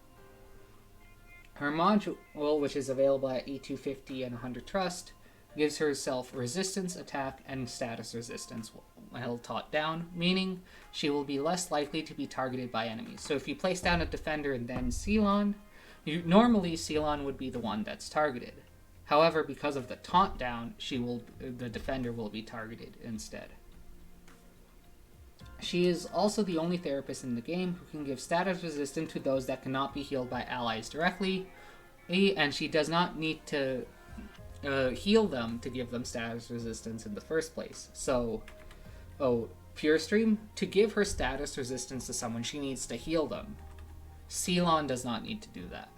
Her module, which is available at E250 and 100 Trust, gives herself resistance, attack, and status resistance while taught down, meaning she will be less likely to be targeted by enemies. So if you place down a defender and then Ceylon, normally Ceylon would be the one that's targeted. However, because of the taunt down, the defender will be targeted instead. She is also the only therapist in the game who can give status resistance to those that cannot be healed by allies directly, and she does not need to heal them to give them status resistance in the first place. So, Pure Stream, to give her status resistance to someone, she needs to heal them. Ceylon does not need to do that.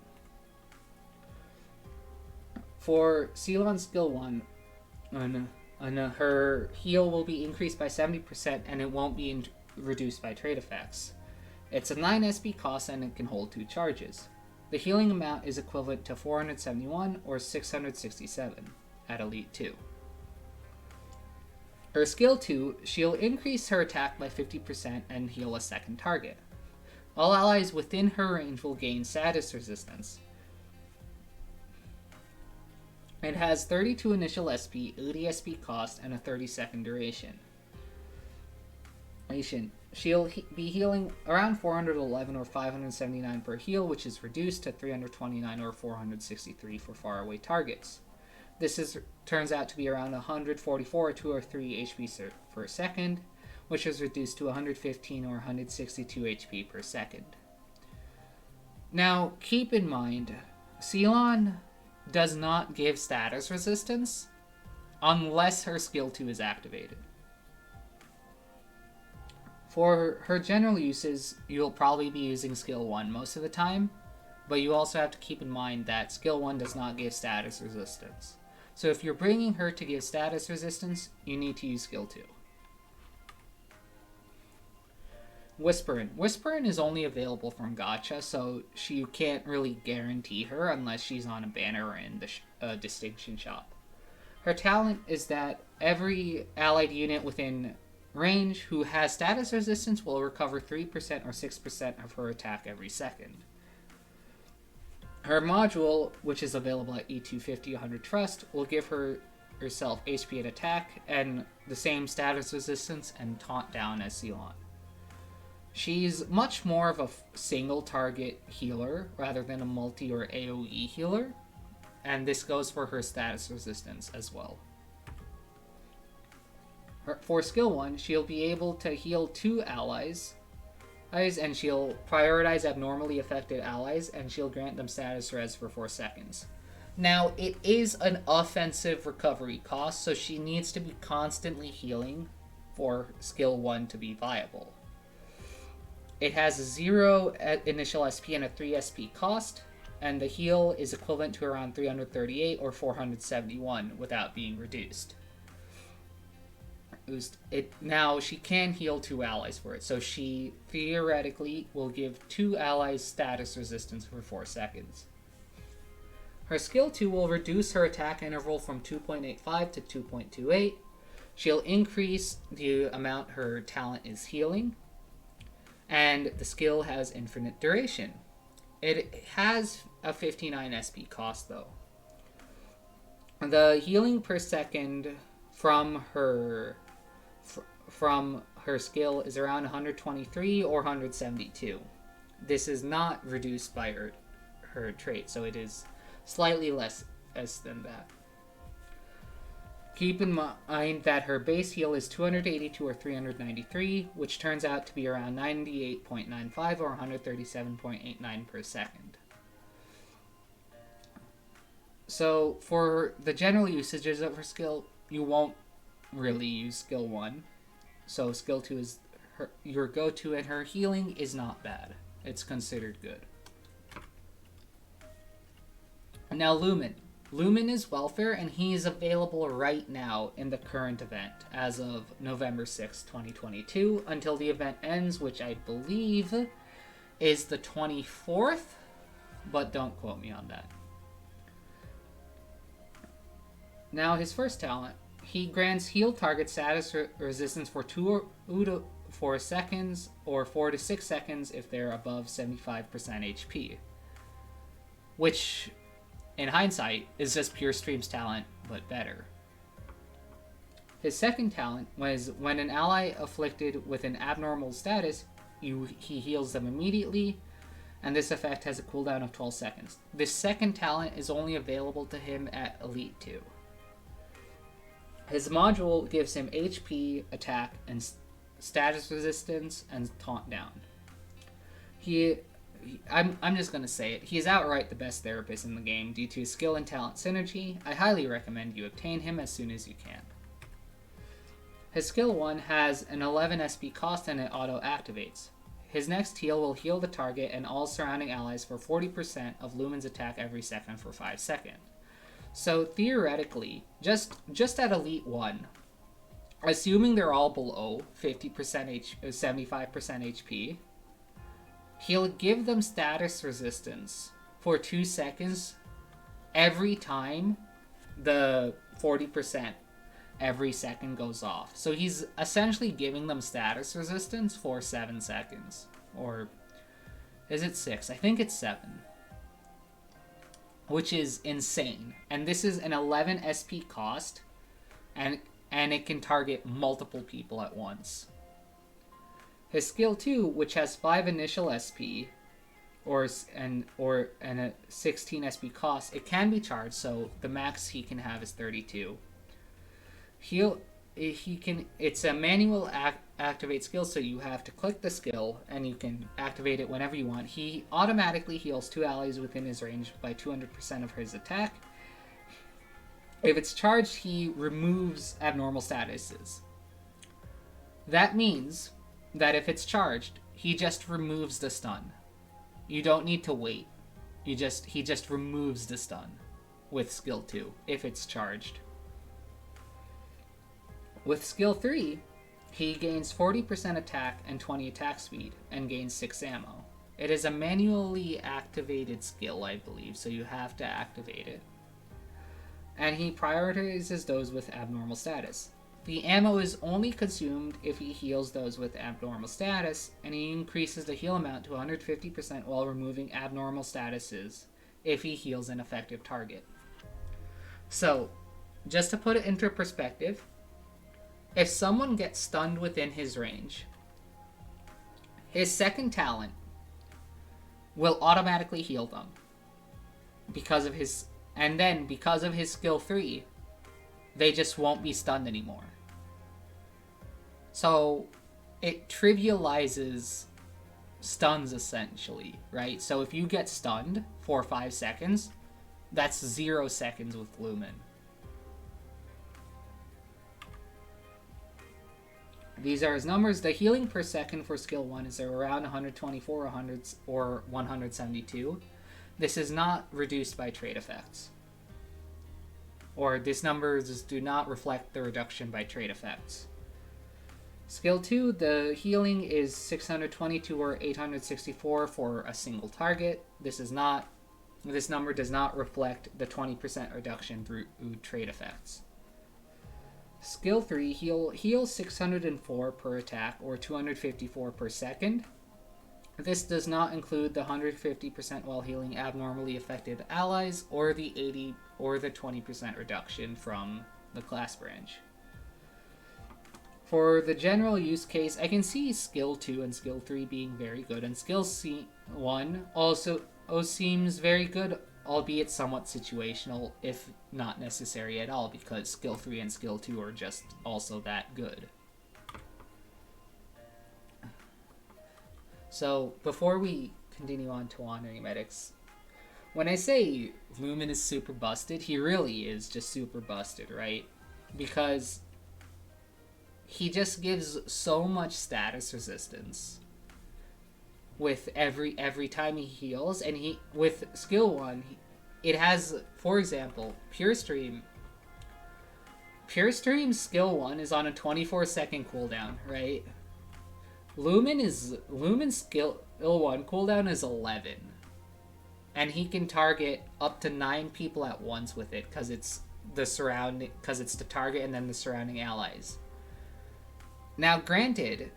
For Ceylon's skill 1, her heal will be increased by 70% and it won't be reduced by trait effects. It's a 9 SP cost and it can hold 2 charges. The healing amount is equivalent to 471 or 667 at Elite 2. Her skill 2, she'll increase her attack by 50% and heal a second target. All allies within her range will gain status resistance. It has 32 initial SP, 80 SP cost, and a 30-second duration. She'll be healing around 411 or 579 per heal, which is reduced to 329 or 463 for faraway targets. This turns out to be around 144 or 2 or 3 HP per second, which is reduced to 115 or 162 HP per second. Now, keep in mind, Ceylon does not give status resistance unless her skill 2 is activated. For her general uses, you'll probably be using skill 1 most of the time, but you also have to keep in mind that skill 1 does not give status resistance. So if you're bringing her to give status resistance, you need to use skill 2. Whisperin. Whisperin is only available from Gacha, so you can't really guarantee her unless she's on a banner or in the distinction shop. Her talent is that every allied unit within range who has status resistance will recover 3% or 6% of her attack every second. Her module, which is available at E250 100 Trust, will give herself HP and attack and the same status resistance and taunt down as Ceylon. She's much more of a single target healer rather than a multi or AoE healer, and this goes for her status resistance as well. For skill 1, she'll be able to heal 2 allies, and she'll prioritize abnormally affected allies, and she'll grant them status res for 4 seconds. Now, it is an offensive recovery cost, so she needs to be constantly healing for skill 1 to be viable. It has a 0 initial SP and a 3 SP cost, and the heal is equivalent to around 338 or 471 without being reduced. Now, she can heal 2 allies for it, so she theoretically will give 2 allies status resistance for 4 seconds. Her skill 2 will reduce her attack interval from 2.85 to 2.28. She'll increase the amount her talent is healing, and the skill has infinite duration. It has a 59 SP cost, though. The healing per second from her skill is around 123 or 172. This is not reduced by her trait, so it is slightly less than that. Keep in mind that her base heal is 282 or 393, which turns out to be around 98.95 or 137.89 per second. So for the general usages of her skill, you won't really use skill 1. So skill 2 is your go-to, and her healing is not bad. It's considered good. Now Lumen. Lumen is welfare, and he is available right now in the current event as of November 6, 2022, until the event ends, which I believe is the 24th, but don't quote me on that. Now his first talent. He grants heal target status resistance for 2 to 4 seconds or 4 to 6 seconds if they're above 75% HP. Which, in hindsight, is just pure Stream's talent, but better. His second talent was when an ally afflicted with an abnormal status, he heals them immediately, and this effect has a cooldown of 12 seconds. This second talent is only available to him at Elite 2. His module gives him HP, attack, and status resistance, and taunt down. I'm just going to say it. He is outright the best therapist in the game due to his skill and talent synergy. I highly recommend you obtain him as soon as you can. His skill 1 has an 11 SP cost and it auto-activates. His next heal will heal the target and all surrounding allies for 40% of Lumen's attack every second for 5 seconds. So theoretically, just at Elite 1, assuming they're all below 75% HP, he'll give them status resistance for 2 seconds every time the 40% every second goes off. So he's essentially giving them status resistance for 7 seconds. Or is it 6? I think it's 7. Which is insane. And this is an 11 SP cost, and it can target multiple people at once. His skill 2, which has 5 initial SP, and a 16 SP cost, it can be charged, so the max he can have is 32. It's a manual activate skill, so you have to click the skill and you can activate it whenever you want. He automatically heals 2 allies within his range by 200% of his attack. If it's charged, he removes abnormal statuses. That means that if it's charged, he just removes the stun. You don't need to wait. He just removes the stun with skill 2 if it's charged. With skill 3, He gains 40% attack and 20 attack speed, and gains 6 ammo. It is a manually activated skill, I believe, so you have to activate it. And he prioritizes those with abnormal status. The ammo is only consumed if he heals those with abnormal status, and he increases the heal amount to 150% while removing abnormal statuses if he heals an effective target. So, just to put it into perspective, if someone gets stunned within his range, his second talent will automatically heal them because of his skill 3, they just won't be stunned anymore. So it trivializes stuns essentially, right? So if you get stunned for 5 seconds, that's 0 seconds with Lumen. These are his numbers. The healing per second for skill 1 is around 124, 100, or 172. This is not reduced by trait effects. Or these numbers do not reflect the reduction by trait effects. Skill 2, the healing is 622 or 864 for a single target. This number does not reflect the 20% reduction through trait effects. Skill 3, heal 604 per attack or 254 per second. This does not include the 150% while healing abnormally affected allies or the 80 or the 20% reduction from the class branch. For the general use case, I can see skill 2 and skill 3 being very good, and skill 1 also seems very good, albeit somewhat situational, if not necessary at all, because skill 3 and skill 2 are just also that good. So, before we continue on to Wandering Medics, when I say Lumen is super busted, he really is just super busted, right? Because he just gives so much status resistance with every time he heals, and with skill 1, it has, for example, Pure Stream skill 1 is on a 24-second cooldown, right? Lumen's skill 1 cooldown is 11. And he can target up to 9 people at once with it because it's the target and then the surrounding allies. Now, granted,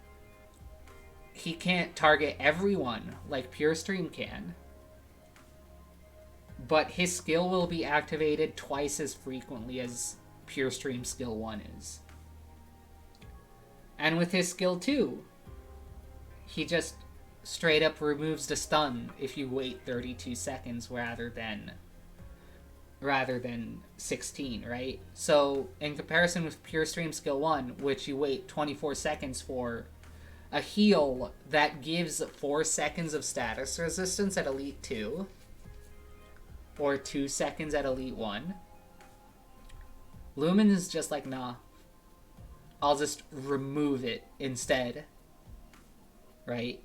he can't target everyone like Pure Stream can, but his skill will be activated twice as frequently as Pure Stream skill 1 is. And with his skill 2, he just straight up removes the stun if you wait 32 seconds rather than 16, right? So in comparison with Pure Stream skill 1, which you wait 24 seconds for a heal that gives 4 seconds of status resistance at Elite 2 or 2 seconds at Elite 1, Lumen is just like, nah, I'll just remove it instead, right?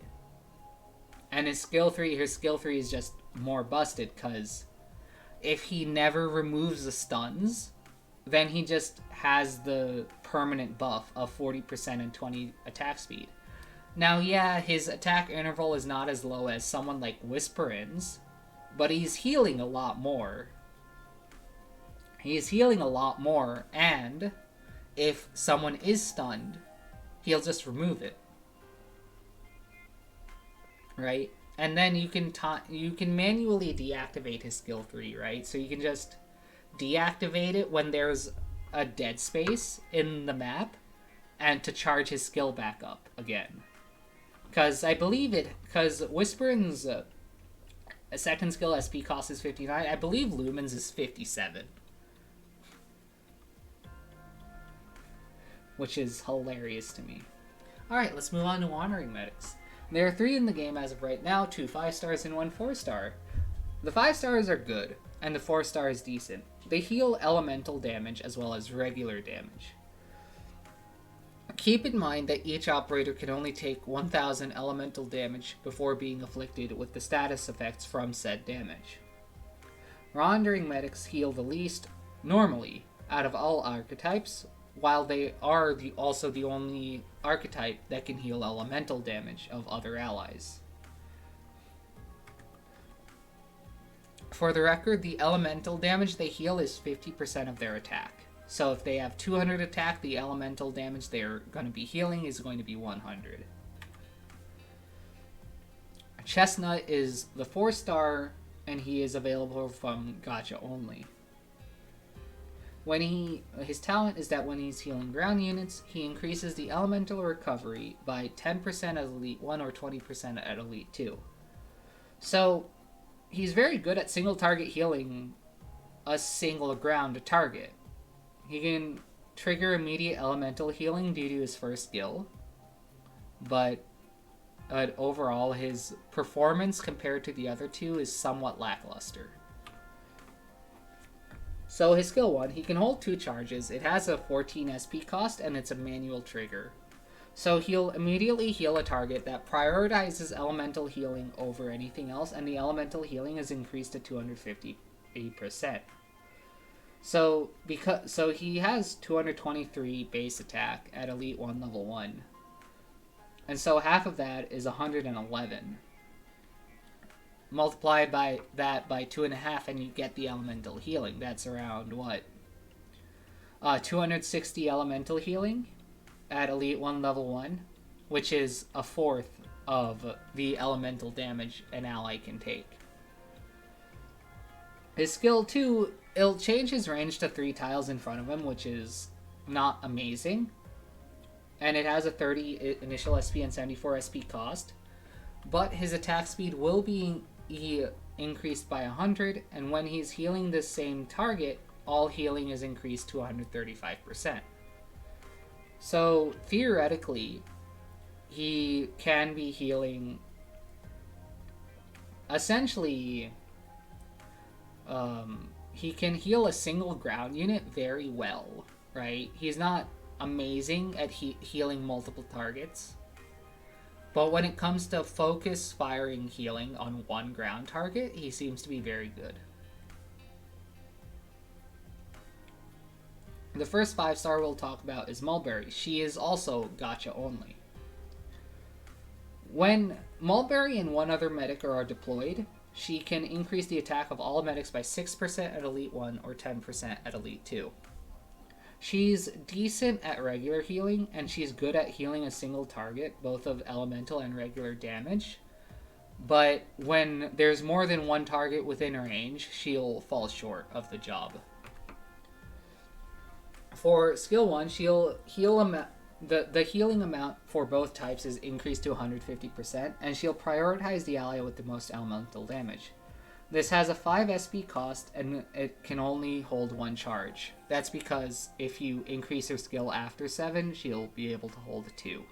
And his skill 3 is just more busted, because if he never removes the stuns, then he just has the permanent buff of 40% and 20 attack speed. Now, yeah, his attack interval is not as low as someone like Whisperins, but he's healing a lot more. And if someone is stunned, he'll just remove it. Right? And then you can manually deactivate his skill 3, right? So you can just deactivate it when there's a dead space in the map and to charge his skill back up again. Because Whispering's a second skill SP cost is 59. I believe Lumen's is 57. Which is hilarious to me. Alright, let's move on to Wandering Medics. There are 3 in the game as of right now, 2 5-stars and 1 4-star. The 5-stars are good, and the 4-star is decent. They heal elemental damage as well as regular damage. Keep in mind that each operator can only take 1000 elemental damage before being afflicted with the status effects from said damage. Wandering Medics heal the least, normally, out of all archetypes, while they are also the only archetype that can heal elemental damage of other allies. For the record, the elemental damage they heal is 50% of their attack. So if they have 200 attack, the elemental damage they're going to be healing is going to be 100. Chestnut is the 4-star, and he is available from gacha only. His talent is that when he's healing ground units, he increases the elemental recovery by 10% at Elite 1 or 20% at Elite 2. So, he's very good at single target healing a single ground target. He can trigger immediate elemental healing due to his first skill, but overall his performance compared to the other two is somewhat lackluster. So his skill 1, he can hold 2 charges. It has a 14 SP cost and it's a manual trigger. So he'll immediately heal a target that prioritizes elemental healing over anything else, and the elemental healing is increased to 258%. So he has 223 base attack at Elite 1 level 1. And so half of that is 111. Multiply by that by 2.5 and you get the elemental healing. That's around what? 260 elemental healing at Elite 1 level 1, which is a fourth of the elemental damage an ally can take. His skill 2, it'll change his range to 3 tiles in front of him, which is not amazing. And it has a 30 initial SP and 74 SP cost. But his attack speed will be increased by 100, and when he's healing the same target, all healing is increased to 135%. So, theoretically, he can be healing essentially he can heal a single ground unit very well, right? He's not amazing at healing multiple targets, but when it comes to focus firing healing on one ground target, he seems to be very good. The first 5-star we'll talk about is Mulberry. She is also gacha only. When Mulberry and one other medic are deployed, she can increase the attack of all medics by 6% at Elite 1 or 10% at Elite 2. She's decent at regular healing, and she's good at healing a single target, both of elemental and regular damage. But when there's more than one target within range, she'll fall short of the job. For skill 1, she'll heal the healing amount for both types is increased to 150%, and she'll prioritize the ally with the most elemental damage. This has a 5 SP cost, and it can only hold 1 charge. That's because if you increase her skill after 7, she'll be able to hold 2.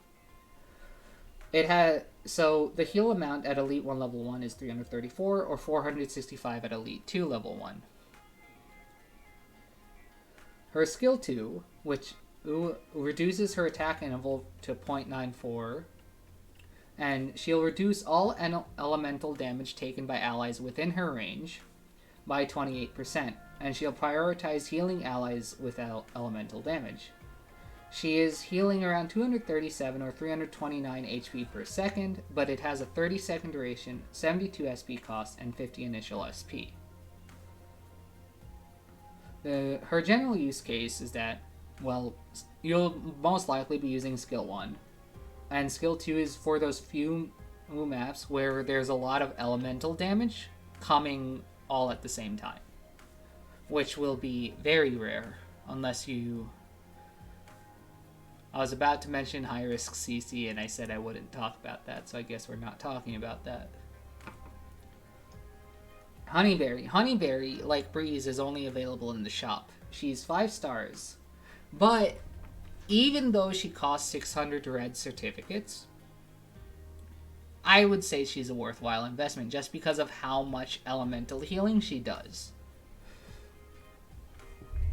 So the heal amount at Elite 1 level 1 is 334, or 465 at Elite 2 level 1. Her skill 2, which reduces her attack interval to 0.94, and she'll reduce all elemental damage taken by allies within her range by 28%, and she'll prioritize healing allies without elemental damage. She is healing around 237 or 329 HP per second, but it has a 30-second duration, 72 SP cost, and 50 initial SP. Her general use case is that, well, you'll most likely be using skill 1. And skill 2 is for those few maps where there's a lot of elemental damage coming all at the same time, which will be very rare unless you... I was about to mention high-risk CC and I said I wouldn't talk about that, so I guess we're not talking about that. Honeyberry, like Breeze, is only available in the shop. She's 5 stars, but even though she costs 600 red certificates, I would say she's a worthwhile investment just because of how much elemental healing she does.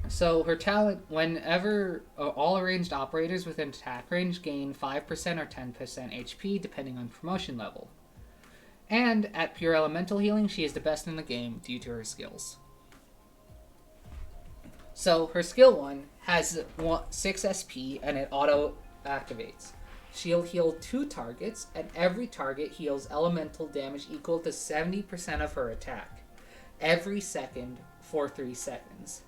So her talent, whenever all ranged operators within attack range gain 5% or 10% HP depending on promotion level. And at pure elemental healing, she is the best in the game due to her skills. So her skill 1 has 6 SP and it auto activates. She'll heal 2 targets, and every target heals elemental damage equal to 70% of her attack every second for 3 seconds.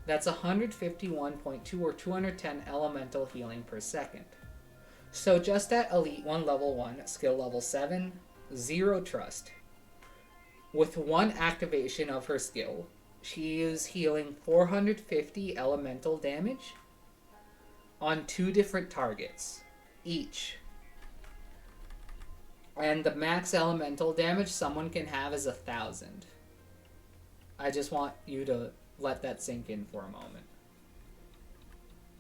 That's 151.2 or 210 elemental healing per second. So just at Elite 1 level 1, skill level 7, 0 trust. With 1 activation of her skill, she is healing 450 elemental damage on 2 different targets each. And the max elemental damage someone can have is 1,000. I just want you to let that sink in for a moment.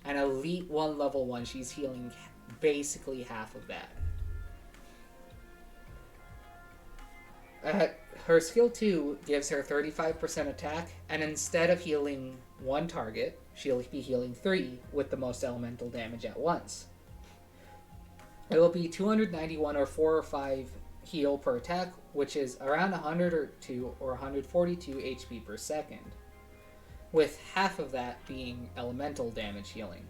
And Elite 1 level 1, she's healing basically half of that. Her skill 2 gives her 35% attack, and instead of healing 1 target, she'll be healing 3 with the most elemental damage at once. It will be 291 or 4 or 5 heal per attack, which is around 102 or 142 HP per second, with half of that being elemental damage healing.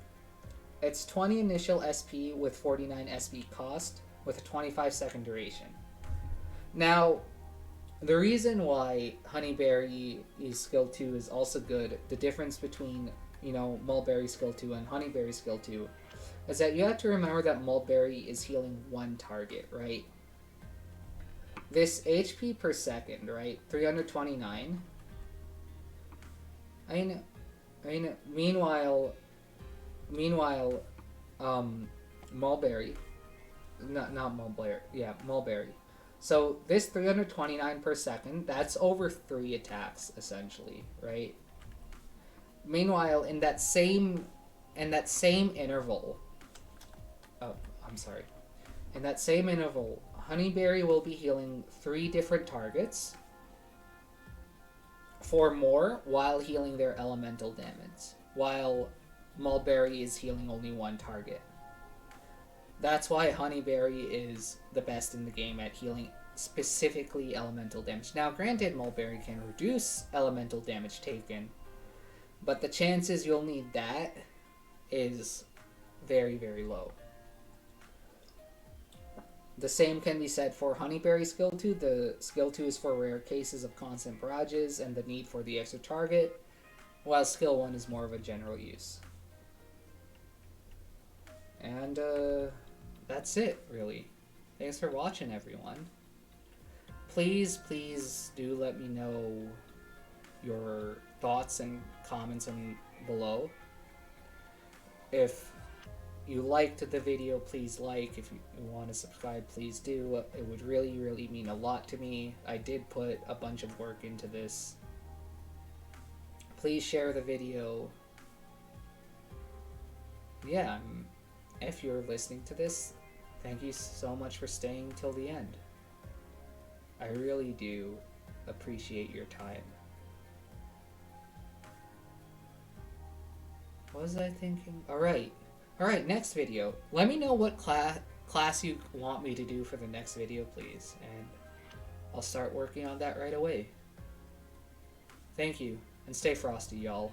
It's 20 initial SP with 49 SP cost, with a 25 second duration. Now, the reason why Honeyberry's skill 2 is also good, the difference between, Mulberry skill 2 and Honeyberry skill 2, is that you have to remember that Mulberry is healing 1 target, right? This HP per second, right? 329. Meanwhile, Mulberry, not Mulberry, yeah, Mulberry. So this 329 per second, that's over 3 attacks essentially, right? Meanwhile, in that same interval, Honeyberry will be healing 3 different targets for more while healing their elemental damage, while Mulberry is healing only 1 target. That's why Honeyberry is the best in the game at healing specifically elemental damage. Now, granted, Mulberry can reduce elemental damage taken, but the chances you'll need that is very, very low. The same can be said for Honeyberry skill 2. The skill 2 is for rare cases of constant barrages and the need for the extra target, while skill 1 is more of a general use. And that's it, really. Thanks for watching, everyone. Please do let me know your thoughts and comments below. If you liked the video, please like. If you want to subscribe, please do. It would really, really mean a lot to me. I did put a bunch of work into this. Please share the video. Yeah, if you're listening to this, thank you so much for staying till the end. I really do appreciate your time. What was I thinking? Alright, next video. Let me know what class you want me to do for the next video, please, and I'll start working on that right away. Thank you, and stay frosty, y'all.